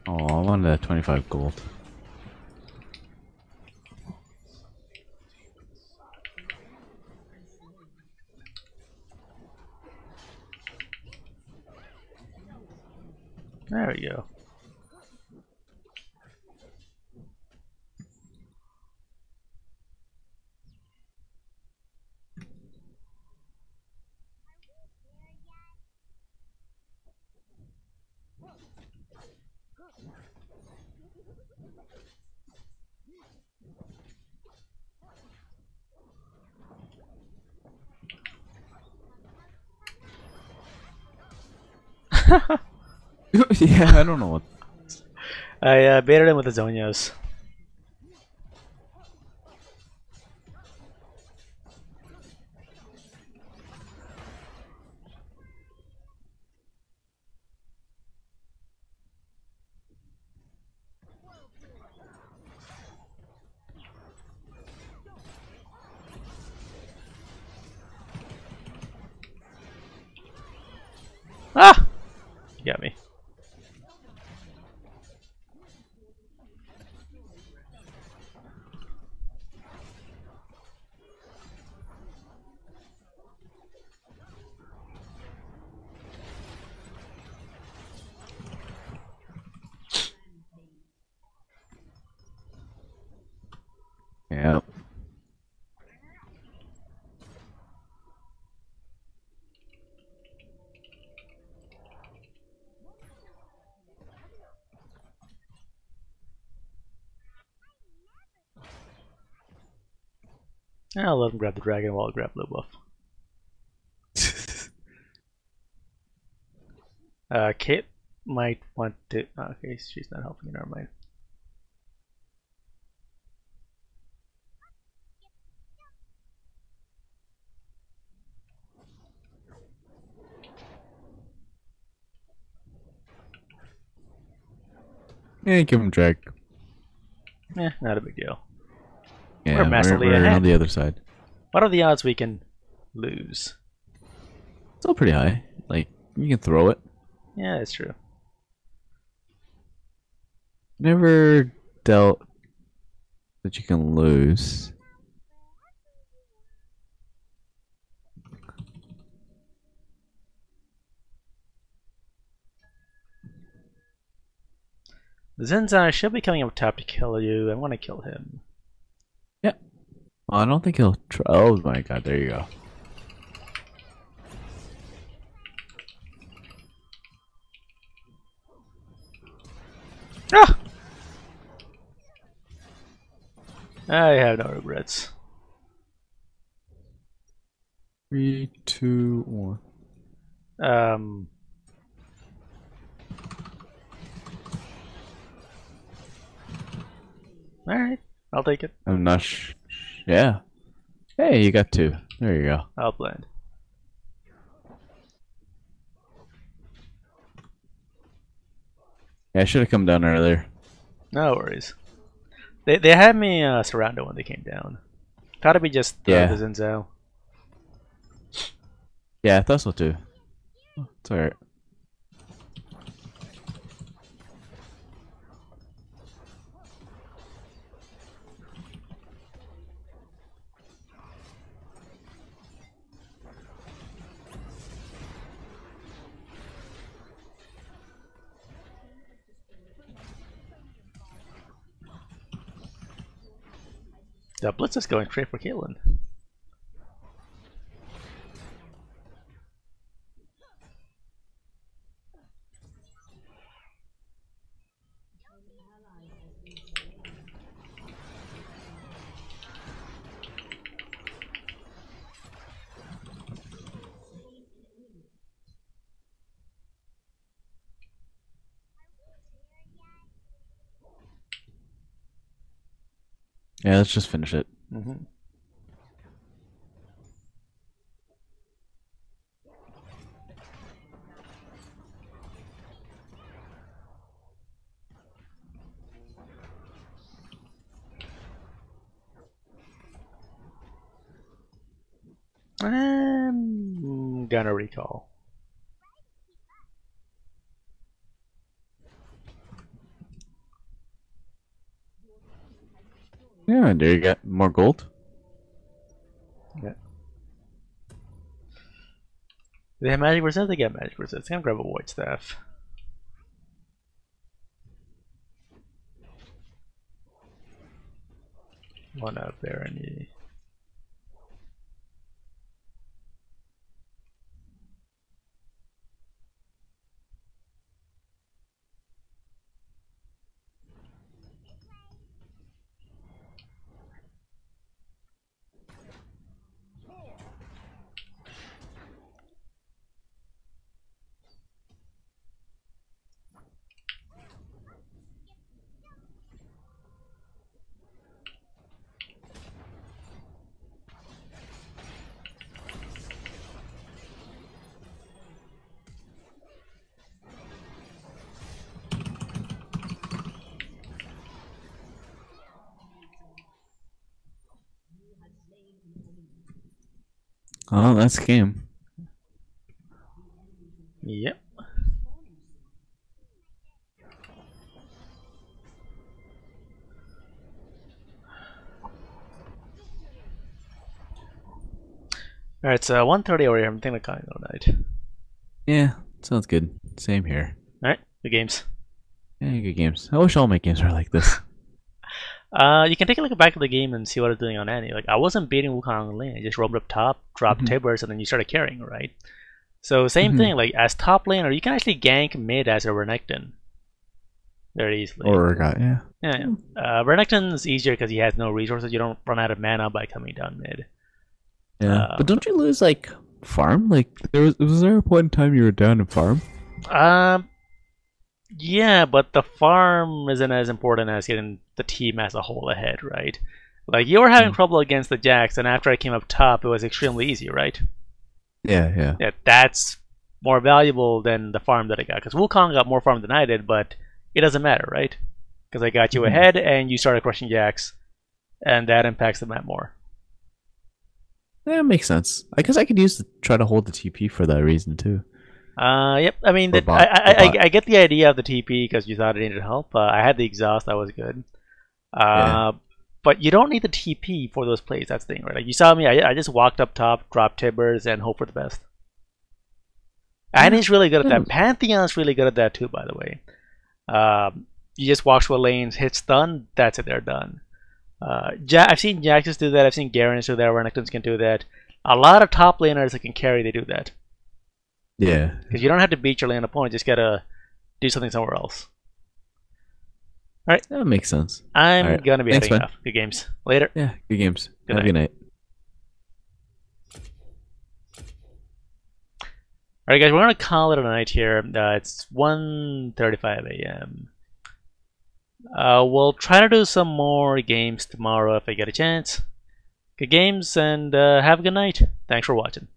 Speaker 7: Oh, I wanted that 25 gold.
Speaker 1: There we go.
Speaker 7: Yeah, I don't know what.
Speaker 1: I baited him with the Zonios. got me.
Speaker 7: Yeah.
Speaker 1: I'll let him grab the dragon while I grab blue buff. Kit might want to. Okay, she's not helping. Never mind.
Speaker 7: Yeah, give him drag.
Speaker 1: Not a big deal.
Speaker 7: Yeah,
Speaker 1: We're massively
Speaker 7: we're
Speaker 1: ahead.
Speaker 7: on the other side.
Speaker 1: What are the odds we can lose?
Speaker 7: Still pretty high. Like, you can throw it.
Speaker 1: Yeah, it's true.
Speaker 7: Never dealt that you can lose.
Speaker 1: Zinzai should be coming up top to kill you. I want to kill him.
Speaker 7: Yep. I don't think he'll try. Oh my god, there you go.
Speaker 1: Ah! I have no regrets.
Speaker 7: 3, 2, 1.
Speaker 1: Alright, I'll take it.
Speaker 7: I'm not yeah. Hey, you got 2. There you go.
Speaker 1: I'll blend.
Speaker 7: Yeah, I should have come down earlier.
Speaker 1: No worries. They had me surrounded when they came down. Thought it'd be just
Speaker 7: Yeah.
Speaker 1: the Zinzao.
Speaker 7: Yeah, I thought so too. It's alright.
Speaker 1: The Blitz is going straight for Caitlyn.
Speaker 7: Yeah, let's just finish it.
Speaker 1: Mm-hmm. I'm gonna recall.
Speaker 7: Yeah, there you got more gold.
Speaker 1: Yeah. They have magic resist. They get magic resist. I'm gonna grab a white staff. One up there, any.
Speaker 7: Oh, that's game.
Speaker 1: Yep. Alright, it's 1:30 over here. I'm thinking of calling it all night.
Speaker 7: Yeah, sounds good. Same here.
Speaker 1: Alright, good games.
Speaker 7: Yeah, good games. I wish all my games were like this.
Speaker 1: You can take a look back at the game and see what it's doing on Annie. Like, I wasn't beating Wukong on lane. I just roamed up top, dropped Tibbers, and then you started carrying, right? So same thing. Like, as top laner, you can actually gank mid as a Renekton very easily.
Speaker 7: Or got yeah.
Speaker 1: Yeah. Renekton's easier because he has no resources. You don't run out of mana by coming down mid.
Speaker 7: Yeah, but don't you lose like farm? Like, was there a point in time you were down in farm?
Speaker 1: Yeah, but the farm isn't as important as getting the team as a whole ahead, right? Like, you were having trouble against the Jax, and after I came up top, it was extremely easy, right?
Speaker 7: Yeah.
Speaker 1: Yeah, that's more valuable than the farm that I got. Because Wukong got more farm than I did, but it doesn't matter, right? Because I got you ahead, and you started crushing Jax, and that impacts the map more.
Speaker 7: That makes sense. I guess I could try to hold the TP for that reason too.
Speaker 1: Yep. I mean,
Speaker 7: Bot.
Speaker 1: I get the idea of the TP because you thought it needed help. I had the exhaust, that was good. But you don't need the TP for those plays. That's the thing, right? Like, you saw me. I just walked up top, dropped Tibbers, and hope for the best. Annie's really good at that. Pantheon's really good at that too, by the way. You just walk through lanes, hit stun, that's it, they're done. I've seen Jaxes do that, I've seen Garens do that, Renektons can do that. A lot of top laners that can carry, they do that.
Speaker 7: Yeah.
Speaker 1: Because you don't have to beat your lane opponent, you just gotta do something somewhere else. Alright.
Speaker 7: That makes sense.
Speaker 1: I'm gonna be
Speaker 7: Thanks,
Speaker 1: heading
Speaker 7: man.
Speaker 1: off. Good games. Later.
Speaker 7: Yeah, good games.
Speaker 1: Good
Speaker 7: Have a good night.
Speaker 1: Alright guys, we're gonna call it a night here. It's 1:35 a.m. We'll try to do some more games tomorrow if I get a chance. Good games, and have a good night. Thanks for watching.